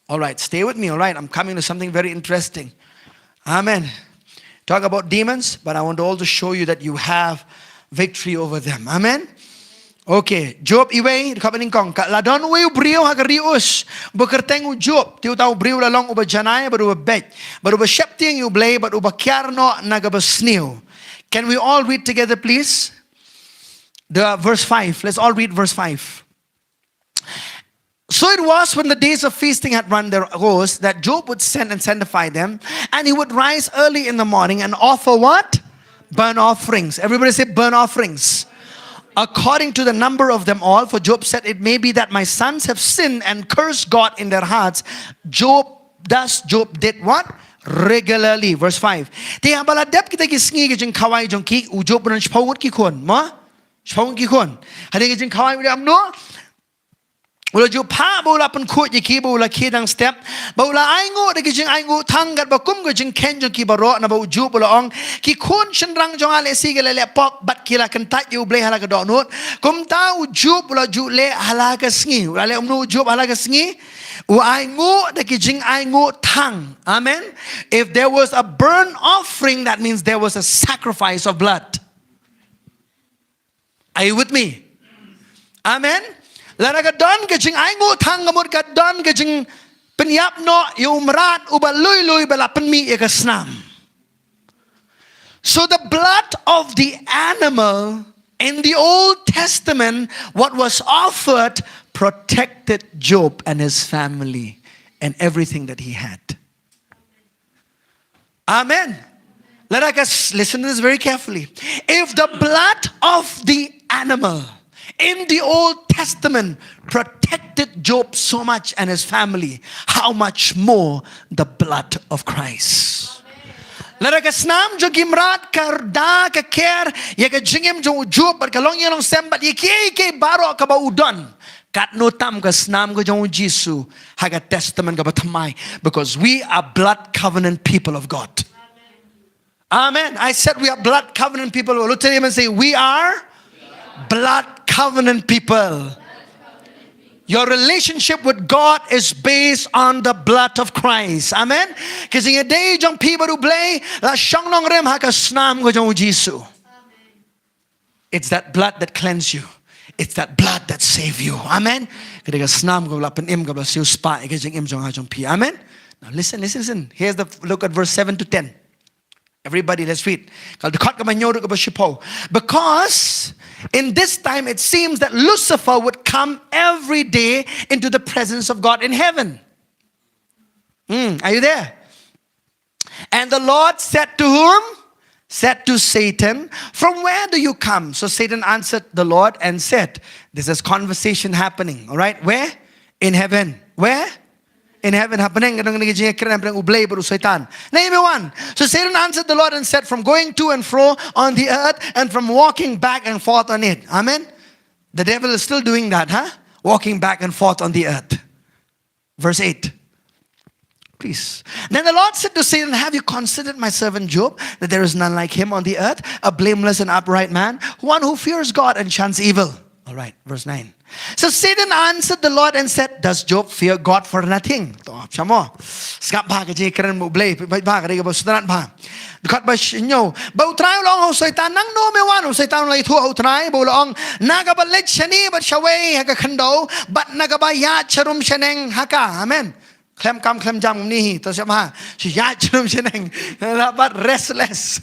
All right, stay with me. All right, I'm coming to something very interesting. Amen. Talk about demons, but I want to also show you that you have victory over them. Amen. Okay, Job iway kapaning kong ladon we brio hagarius bekerteng u Job tiu tau brio lalong uba janai baru bet baru ba shepting you blay baru ba kiarno nagabasniu. Can we all read together, please? The verse 5. Let's all read verse 5. So it was when the days of feasting had run their course that Job would send and sanctify them, and he would rise early in the morning and offer what? Burnt offerings. Everybody say burnt offerings. According to the number of them all, for Job said, it may be that my sons have sinned and cursed God in their hearts. Thus Job did what? Regularly. Verse 5. Tiang baladep kita gisngi gijing kawai jongki ujob bulan shpawngut ki kon. Ma? Shpawngut ki kon. Hadi gijing kawai udah amno. Ula ju pa bola pun kut jiki bola kidang step bola aingu de kijing aingu tanggat bakum kijing ken jong ki baro na bau ju bola ong ki kun chenrang jong ale si gele le pok bat kila kentat you ble hala ka donut kum ta u ju bola ju le hala ka sngi ula le umnu ju hala ka sngi u aingu de kijing aingu tang. Amen. If there was a burnt offering, that means there was a sacrifice of blood. Are you with me? Amen. Lara ka don kajing aingu thang ngamut ka don kajing penyap no yung merat uba lui bala penmi ya ka snam. So the blood of the animal in the Old Testament, what was offered, protected Job and his family and everything that he had. Amen. Let us listen to this very carefully. If the blood of the animal in the Old Testament protected Job so much and his family, how much more the blood of Christ? Let us nam jo gimrat karda ka care ya ka jingim jo Job but ka long yelong sembat ye ke baro ka ba udon kat no tam ka snam ko jo Jesus haga testament ka ba thamai, because we are blood covenant people of God. Amen. I said we are blood covenant people. Look at him and say, we are blood covenant people. Your relationship with God is based on the blood of Christ. Amen. Because in a day, young people who play, it's that blood that cleanses you. It's that blood that saves you. Amen. Amen. Now listen. Here's look at verse 7 to 10. Everybody, let's read. Because in this time it seems that Lucifer would come every day into the presence of God in heaven. Are you there? And the Lord said to whom? Said to Satan, from where do you come? So Satan answered the Lord and said, this is conversation happening. All right, where? In heaven. Where? In heaven happening. Name one. So Satan answered the Lord and said, from going to and fro on the earth and from walking back and forth on it. Amen. The devil is still doing that, huh? Walking back and forth on the earth. Verse 8. Please. Then the Lord said to Satan, have you considered my servant Job, that there is none like him on the earth, a blameless and upright man, one who fears God and shuns evil? All right, verse 9. So Satan answered the Lord and said, does Job fear God for nothing? Because by nyo, bau try long ho Satan nang no me wan ho Satan lai thu ho try bo long nagaba let shani but shaway haka khando but nagaba ya charum shaneng haka. Amen. Klem kam klem jam ni to sama si ya charum shaneng but restless.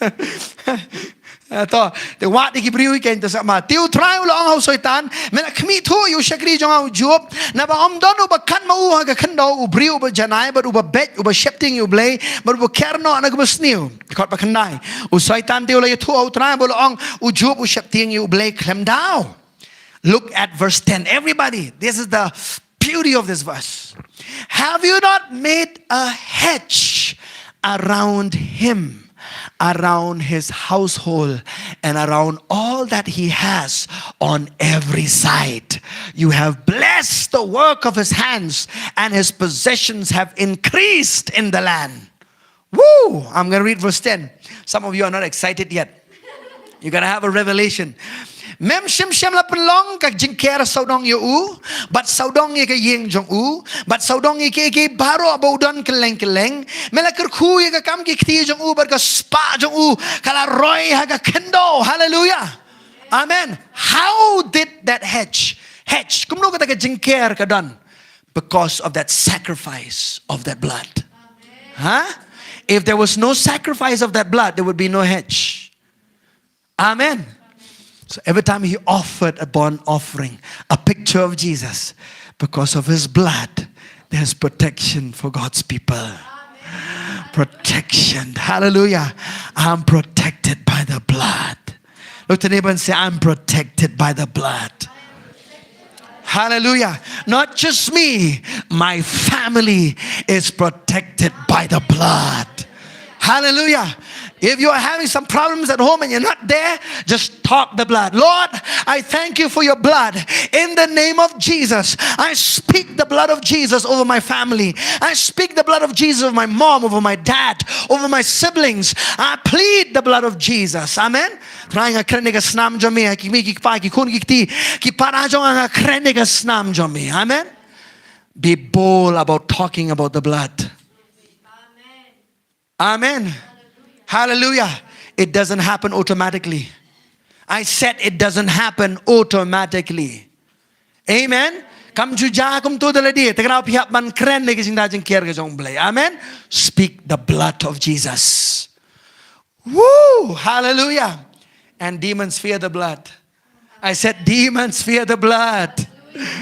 To the what the Hebrew weekend to sama tiu try long ho Satan me na khmi thu yu shakri jong ho Job na ba om don ba kan mau ha ka khando u briu ba janai ba u ba bet u ba shifting u blay ba u kerno na ba snew kot ba khandai u Satan tiu la thu ho try bo long u Job u shifting u blay klem down. Look at verse 10. Everybody, this is the beauty of this verse. Have you not made a hedge around him, around his household, and around all that he has on every side? You have blessed the work of his hands, and his possessions have increased in the land. Woo! I'm going to read verse 10. Some of you are not excited yet. You're going to have a revelation. Mem shim shim la penlong kak jingker saudong yu u, but saudong ye ke yeng jong u, but saudong ye ke baro abaudan keleng keleng, melakir ku ye ke kam ke kti jong u ber ke spa jong u, kala roy ha ke kendo. Hallelujah. Amen. How did that hedge? Kumno kata ke jingker ke dan? Because of that sacrifice of that blood. Huh? If there was no sacrifice of that blood, there would be no hedge. Amen. So every time he offered a burnt offering, a picture of Jesus, because of his blood, there's protection for God's people. Amen. Protection. Hallelujah. I'm protected by the blood. Look to the neighbor and say, I'm protected by the blood. Hallelujah. Not just me, my family is protected by the blood. Hallelujah. If you are having some problems at home and you're not there, just talk the blood. Lord, I thank you for your blood. In the name of Jesus, I speak the blood of Jesus over my family. I speak the blood of Jesus over my mom, over my dad, over my siblings. I plead the blood of Jesus. Amen. Amen. Be bold about talking about the blood. Amen. Hallelujah. It doesn't happen automatically. I said it doesn't happen automatically. Amen. Amen. Speak the blood of Jesus. Woo! Hallelujah. And demons fear the blood. I said, demons fear the blood.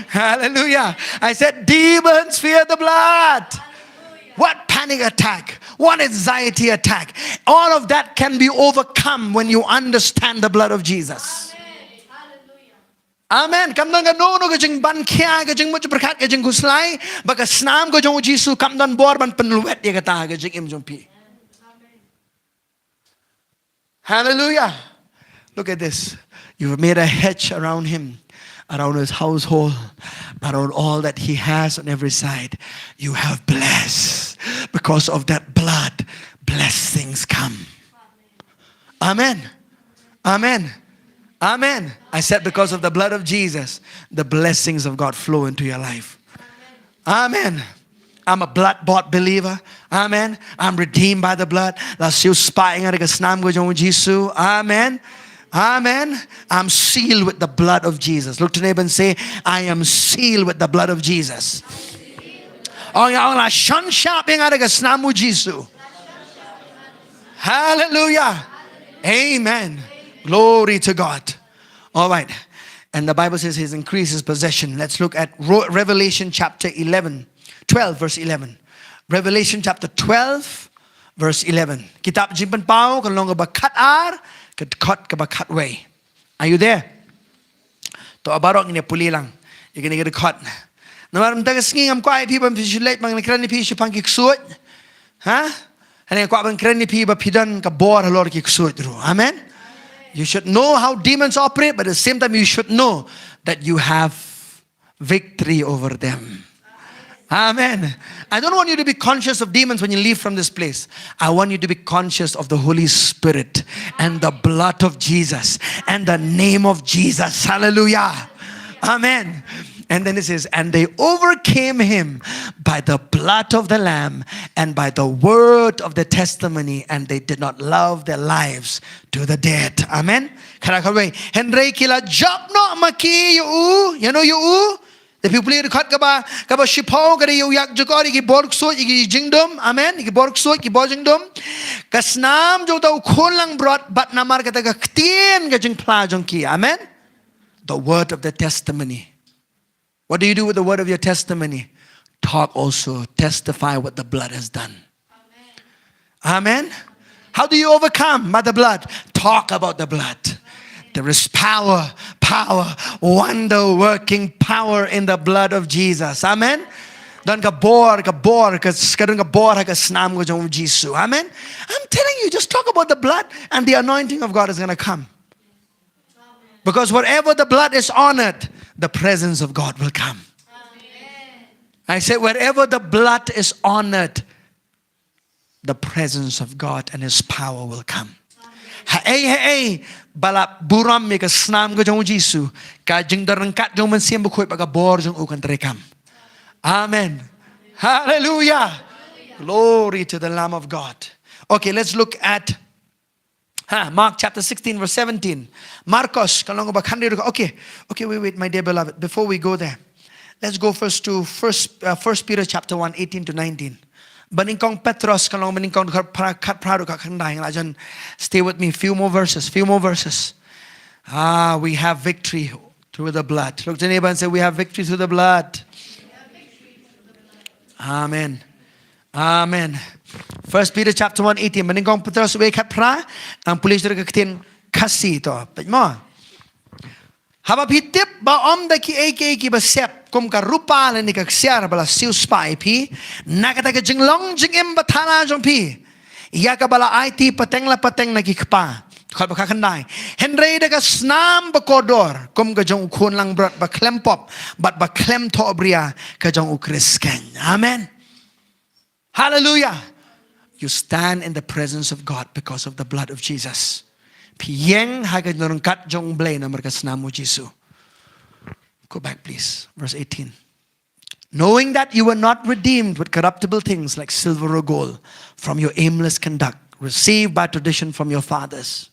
Hallelujah. I said, demons fear the blood. What panic attack, what anxiety attack, all of that can be overcome when you understand the blood of Jesus. Amen. Kam dan no no kajing ban kia kajing much berkat kajing guslai baka snam kajong Jisu kam dan bor ban penluet dia kata kajing im jompi. Hallelujah. Look at this. You've made a hedge around him, around his household, around all that he has on every side. You have blessed. Because of that blood, blessings come. Amen. Amen. Amen. I said because of the blood of Jesus, the blessings of God flow into your life. Amen. I'm a blood-bought believer. Amen. I'm redeemed by the blood. Amen. Amen. I'm sealed with the blood of Jesus. Look to neighbor and say, I am sealed with the blood of Jesus. Hallelujah. Amen. Glory to God. All right. And the Bible says he's increased his possession. Let's look at Revelation chapter 12 verse 11. Revelation chapter 12 verse 11. Kitab jimpan pau kalong ba khatar kat ka ba way. Are you there? To abarok ni puli lang. You can get cut. Namaram tagas ngam kwai people visualize mang krani pi shi pangik suot. Ha? Hani kwa bang krani pi ba pidan ka bor halor ki suot ru. Amen. You should know how demons operate, but at the same time you should know that you have victory over them. Amen. I don't want you to be conscious of demons when you leave from this place. I want you to be conscious of the Holy Spirit and the blood of Jesus and the name of Jesus. Hallelujah. Amen. And then it says, and they overcame him by the blood of the Lamb and by the word of the testimony, and they did not love their lives to the death. Amen. Henry kila job no maki you know you. The people here cut kaba shipo kari you yak jokori ki borg so ki jingdom. Amen. Ki borg so ki bojingdom. Kasnam jo tau khon lang brought but namar kata ka ktien ka jing pla jong ki. Amen. The word of the testimony. What do you do with the word of your testimony? Talk also, testify what the blood has done. Amen. Amen. How do you overcome? By the blood. Talk about the blood. There is power, wonder working power in the blood of Jesus. Amen. Dan ka bor ka skadun ka bor ka snam ko jong Jisu. Amen. I'm telling you, just talk about the blood and the anointing of God is going to come. Because wherever the blood is honored, the presence of God will come. Amen. I said, wherever the blood is honored, the presence of God and His power will come. Hey, balap buram mi ka snam ko jong Jisu, ka jing darangkat jong mansiem bukoy pag bor jong ukan terekam. Amen. Hallelujah. Glory to the Lamb of God. Okay, let's look at Mark chapter 16 verse 17. Marcos, okay, wait, my dear beloved. Before we go there, let's go first to First Peter chapter 1, 18 to 19. Baningkong Petros, stay with me, few more verses. We have victory through the blood. Look to neighbor and say, we have victory through the blood. Amen. Amen. First Peter chapter 1, 18. Maningkong Petros we kat pra ang pulis dari ketin Khasi to. Mo. Haba pitip ba om da ki ki ba sep kum ka rupa la ni ka siar bala siu spai pi nakata ka jinglong jingim batana jong pi. Iya ka bala IT pateng na ki kpa. Khat ba khandai. Henry da ka snam ba kodor kum ka jong khun lang brat ba klempop bat ba klem to bria ka jong ukrisken. Amen. Hallelujah. You stand in the presence of God because of the blood of Jesus. Go back, please. Verse 18. Knowing that you were not redeemed with corruptible things like silver or gold from your aimless conduct, received by tradition from your fathers.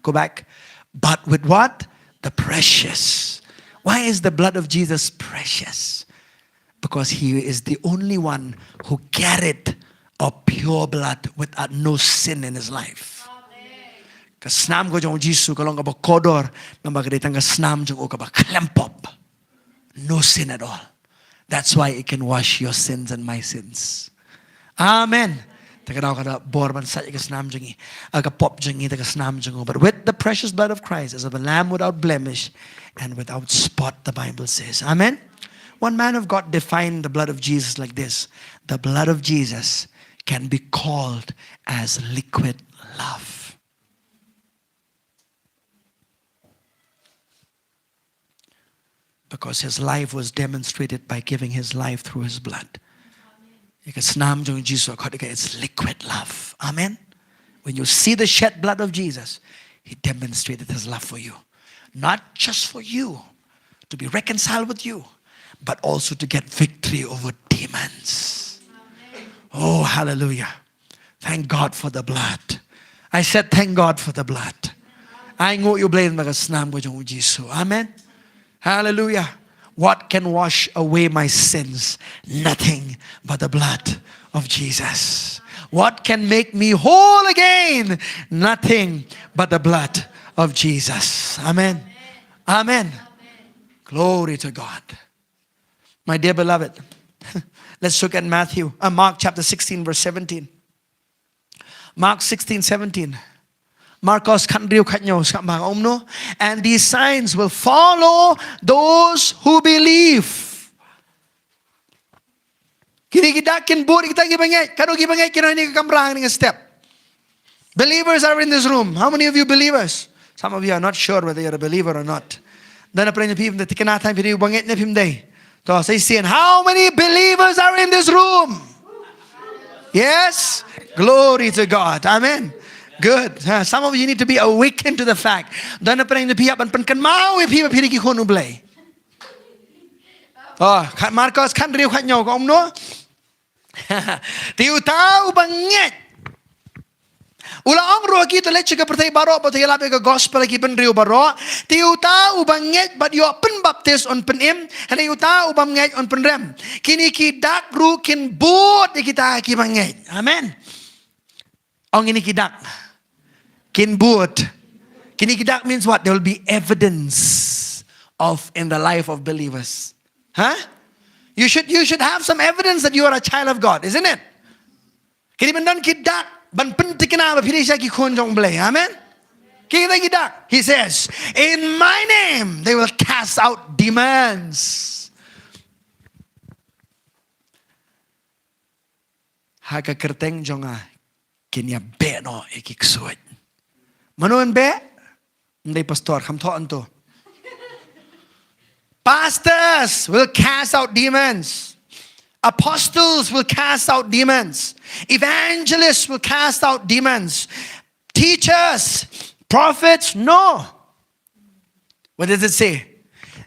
Go back. But with what? The precious. Why is the blood of Jesus precious? Because He is the only one who carried a pure blood without no sin in His life. Kasnam ko jong Jisu kalong ka ba kodor na magditang kasnam jong o ka ba klempop. No sin at all. That's why it can wash your sins and my sins. Amen. Takadaw kada borban sa kasnam jong aga pop jong kasnam jong. But with the precious blood of Christ as of a lamb without blemish and without spot, the Bible says. Amen. One man of God defined the blood of Jesus like this: the blood of Jesus can be called as liquid love. Because his life was demonstrated by giving his life through his blood. It's liquid love. Amen. When you see the shed blood of Jesus, he demonstrated his love for you. Not just for you to be reconciled with you, but also to get victory over demons. Amen. Oh, hallelujah. Thank God for the blood. I said thank God for the blood. I know you blame Jesus. Amen. Hallelujah. What can wash away my sins? Nothing but the blood of Jesus. What can make me whole again? Nothing but the blood of Jesus. Amen. Amen. Glory to God. My dear beloved, let's look at Mark chapter 16 verse 17. Mark 16, 17. Marcos kanriu kanyo sa mga umno, and these signs will follow those who believe. Kinikidakin buri kita gibangay, kano gibangay kinani kakamrang ng step. Believers are in this room. How many of you believers? Some of you are not sure whether you're a believer or not. Then apre ni pim that kinatan pinu bangay na pim day. To say sin, how many believers are in this room? Yes? Glory to God. Amen. Good. Some of you need to be awakened to the fact. Dan na parang napiya ban kan mau ipi piriki ko nublay. Oh, Marcos kan riu kan nyo ko umno. Tiu tau banget. Ula ang ruwa kita let chika pertay baro pa tayo labi ka gospel ki pen riu baro. Tiu tau banget but yo pen baptist on pen im. Hana tiu tau banget on pen rem. Kini ki dak ru kin boot kita ki banget. Amen. Ang ini kidak. Kinbut. Kinikidak means what? There will be evidence of in the life of believers. Huh? You should have some evidence that you are a child of God, isn't it? Kinibandan kidak ban pentikina ba pirisya ki konjong blay. Amen. Kidak. He says, in my name they will cast out demons. Haka kerteng jonga kinya beno ikiksuit. Manuan be? Hindi pastor, kamtoan to. Pastors will cast out demons. Apostles will cast out demons. Evangelists will cast out demons. Teachers, prophets, no. What does it say?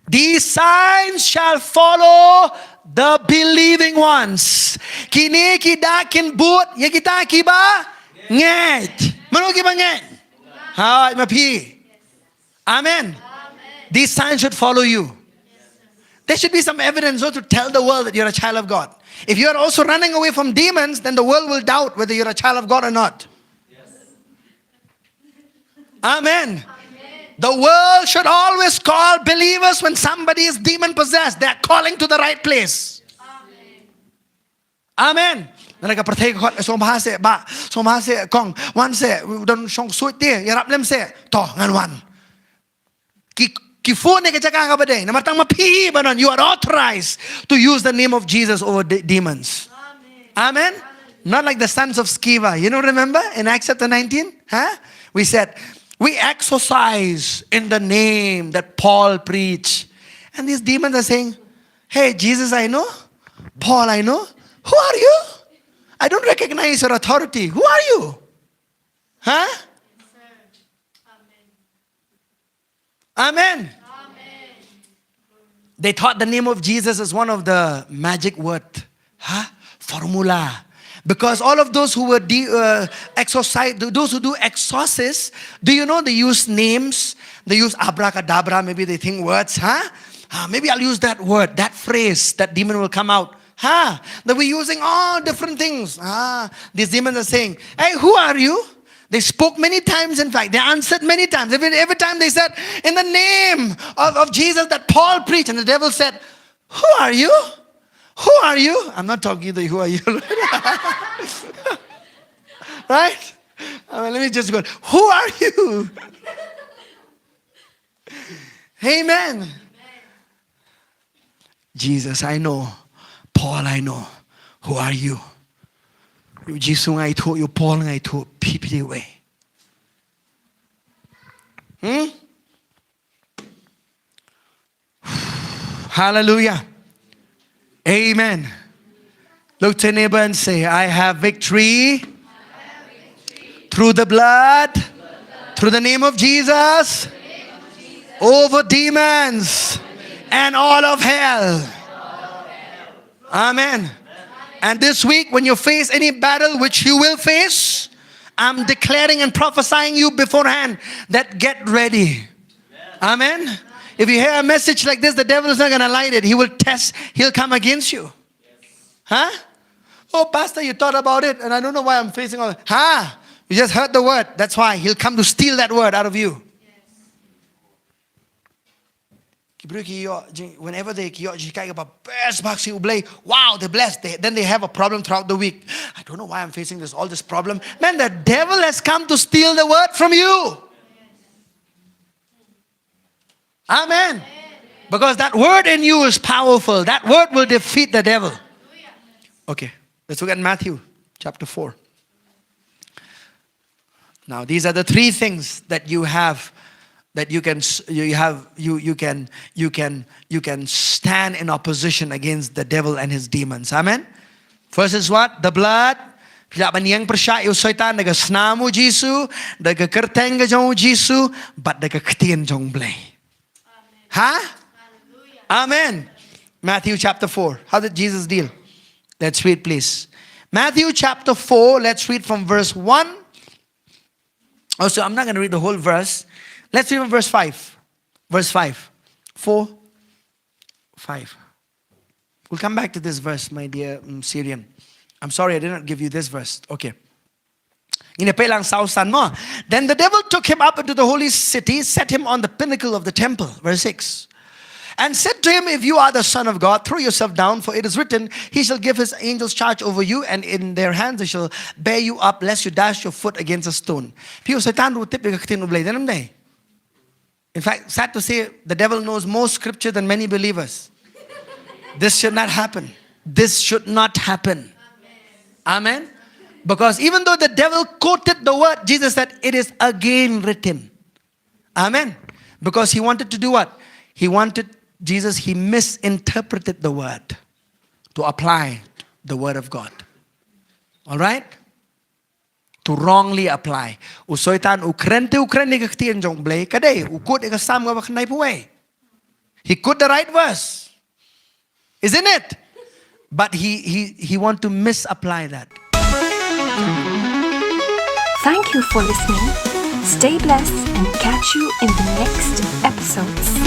These signs shall follow the believing ones. Kini kidakin but, yakita kiba? Nget. Manu kiba nget? Hi, mapi. Amen. These signs should follow you. There should be some evidence to tell the world that you're a child of God. If you are also running away from demons, then the world will doubt whether you're a child of God or not. Yes. Amen. The world should always call believers when somebody is demon possessed. They're calling to the right place. Amen. Nalaga pertay ko so mahase kong wan se don song suit tie yarap lem se to ngan wan ki phone ke chaka ka bade na matang mapi banon. You are authorized to use the name of Jesus over demons. Amen. Not like the sons of Sceva. You know, remember in Acts chapter 19? Huh? We said we exorcise in the name that Paul preached, and these demons are saying, "Hey, Jesus, I know. Paul, I know. Who are you? I don't recognize your authority. Who are you?" Huh? Amen. Amen. They thought the name of Jesus is one of the magic word. Huh? Formula. Because all of those who were those who do exorcists, do you know they use names? They use abracadabra. Maybe they think words. Huh? Maybe I'll use that word, that phrase, that demon will come out. That we're using all different things. These demons are saying, "Hey, who are you?" They spoke many times, in fact. They answered many times. Every time they said, in the name of Jesus that Paul preached. And the devil said, who are you? Who are you? I'm not talking to you, who are you? Right? Let me just go. Who are you? Amen. Jesus, I know. Paul, I know. Who are you? Jesus ngai thu, you Paul ngai thu, PPD way. Hallelujah. Amen. Look to your neighbor and say, I have victory through the blood, through the name of Jesus, over demons and all of hell. Amen. And this week, when you face any battle, which you will face, I'm declaring and prophesying you beforehand that get ready. Amen. If you hear a message like this, the devil is not going to like it. He will test. He'll come against you. Huh? Oh, Pastor, you thought about it, and I don't know why I'm facing all that. Huh? You just heard the word. That's why he'll come to steal that word out of you. Whenever they wow, they're blessed. Then they have a problem throughout the week. I don't know why I'm facing all this problem. Man, the devil has come to steal the word from you. Amen. Because that word in you is powerful. That word will defeat the devil. Okay, let's look at Matthew chapter 4. Now, these are the three things that you have, that you can stand in opposition against the devil and his demons. Amen. First is what? The blood. Tidak baniang persya yêu syaitan daga snamu Jisu, daga kerteng jong Jisu, but daga ketien jong blay. Huh? Amen. Matthew chapter 4. How did Jesus deal? Let's read, please. Matthew chapter 4. Let's read from verse 1. Also, I'm not going to read the whole verse. Let's read from verse 5. Verse 5. 4, 5. We'll come back to this verse, my dear Syrian. I'm sorry I did not give you this verse. Okay. Then the devil took him up into the holy city, set him on the pinnacle of the temple. Verse 6. And said to him, if you are the Son of God, throw yourself down, for it is written, he shall give his angels charge over you, and in their hands they shall bear you up, lest you dash your foot against a stone. In fact, sad to say, the devil knows more scripture than many believers. This should not happen. This should not happen. Amen. Because even though the devil quoted the word, Jesus said, it is again written. Amen. Because he wanted to do what? He misinterpreted the word to apply the word of God. All right? To wrongly apply. Usoitan ukrente kaktian jong blay kade ukut ikasam ga baknay puwe. He quote the right verse. Isn't it? But he want to misapply that.
Thank you for listening. Stay blessed and catch you in the next episodes.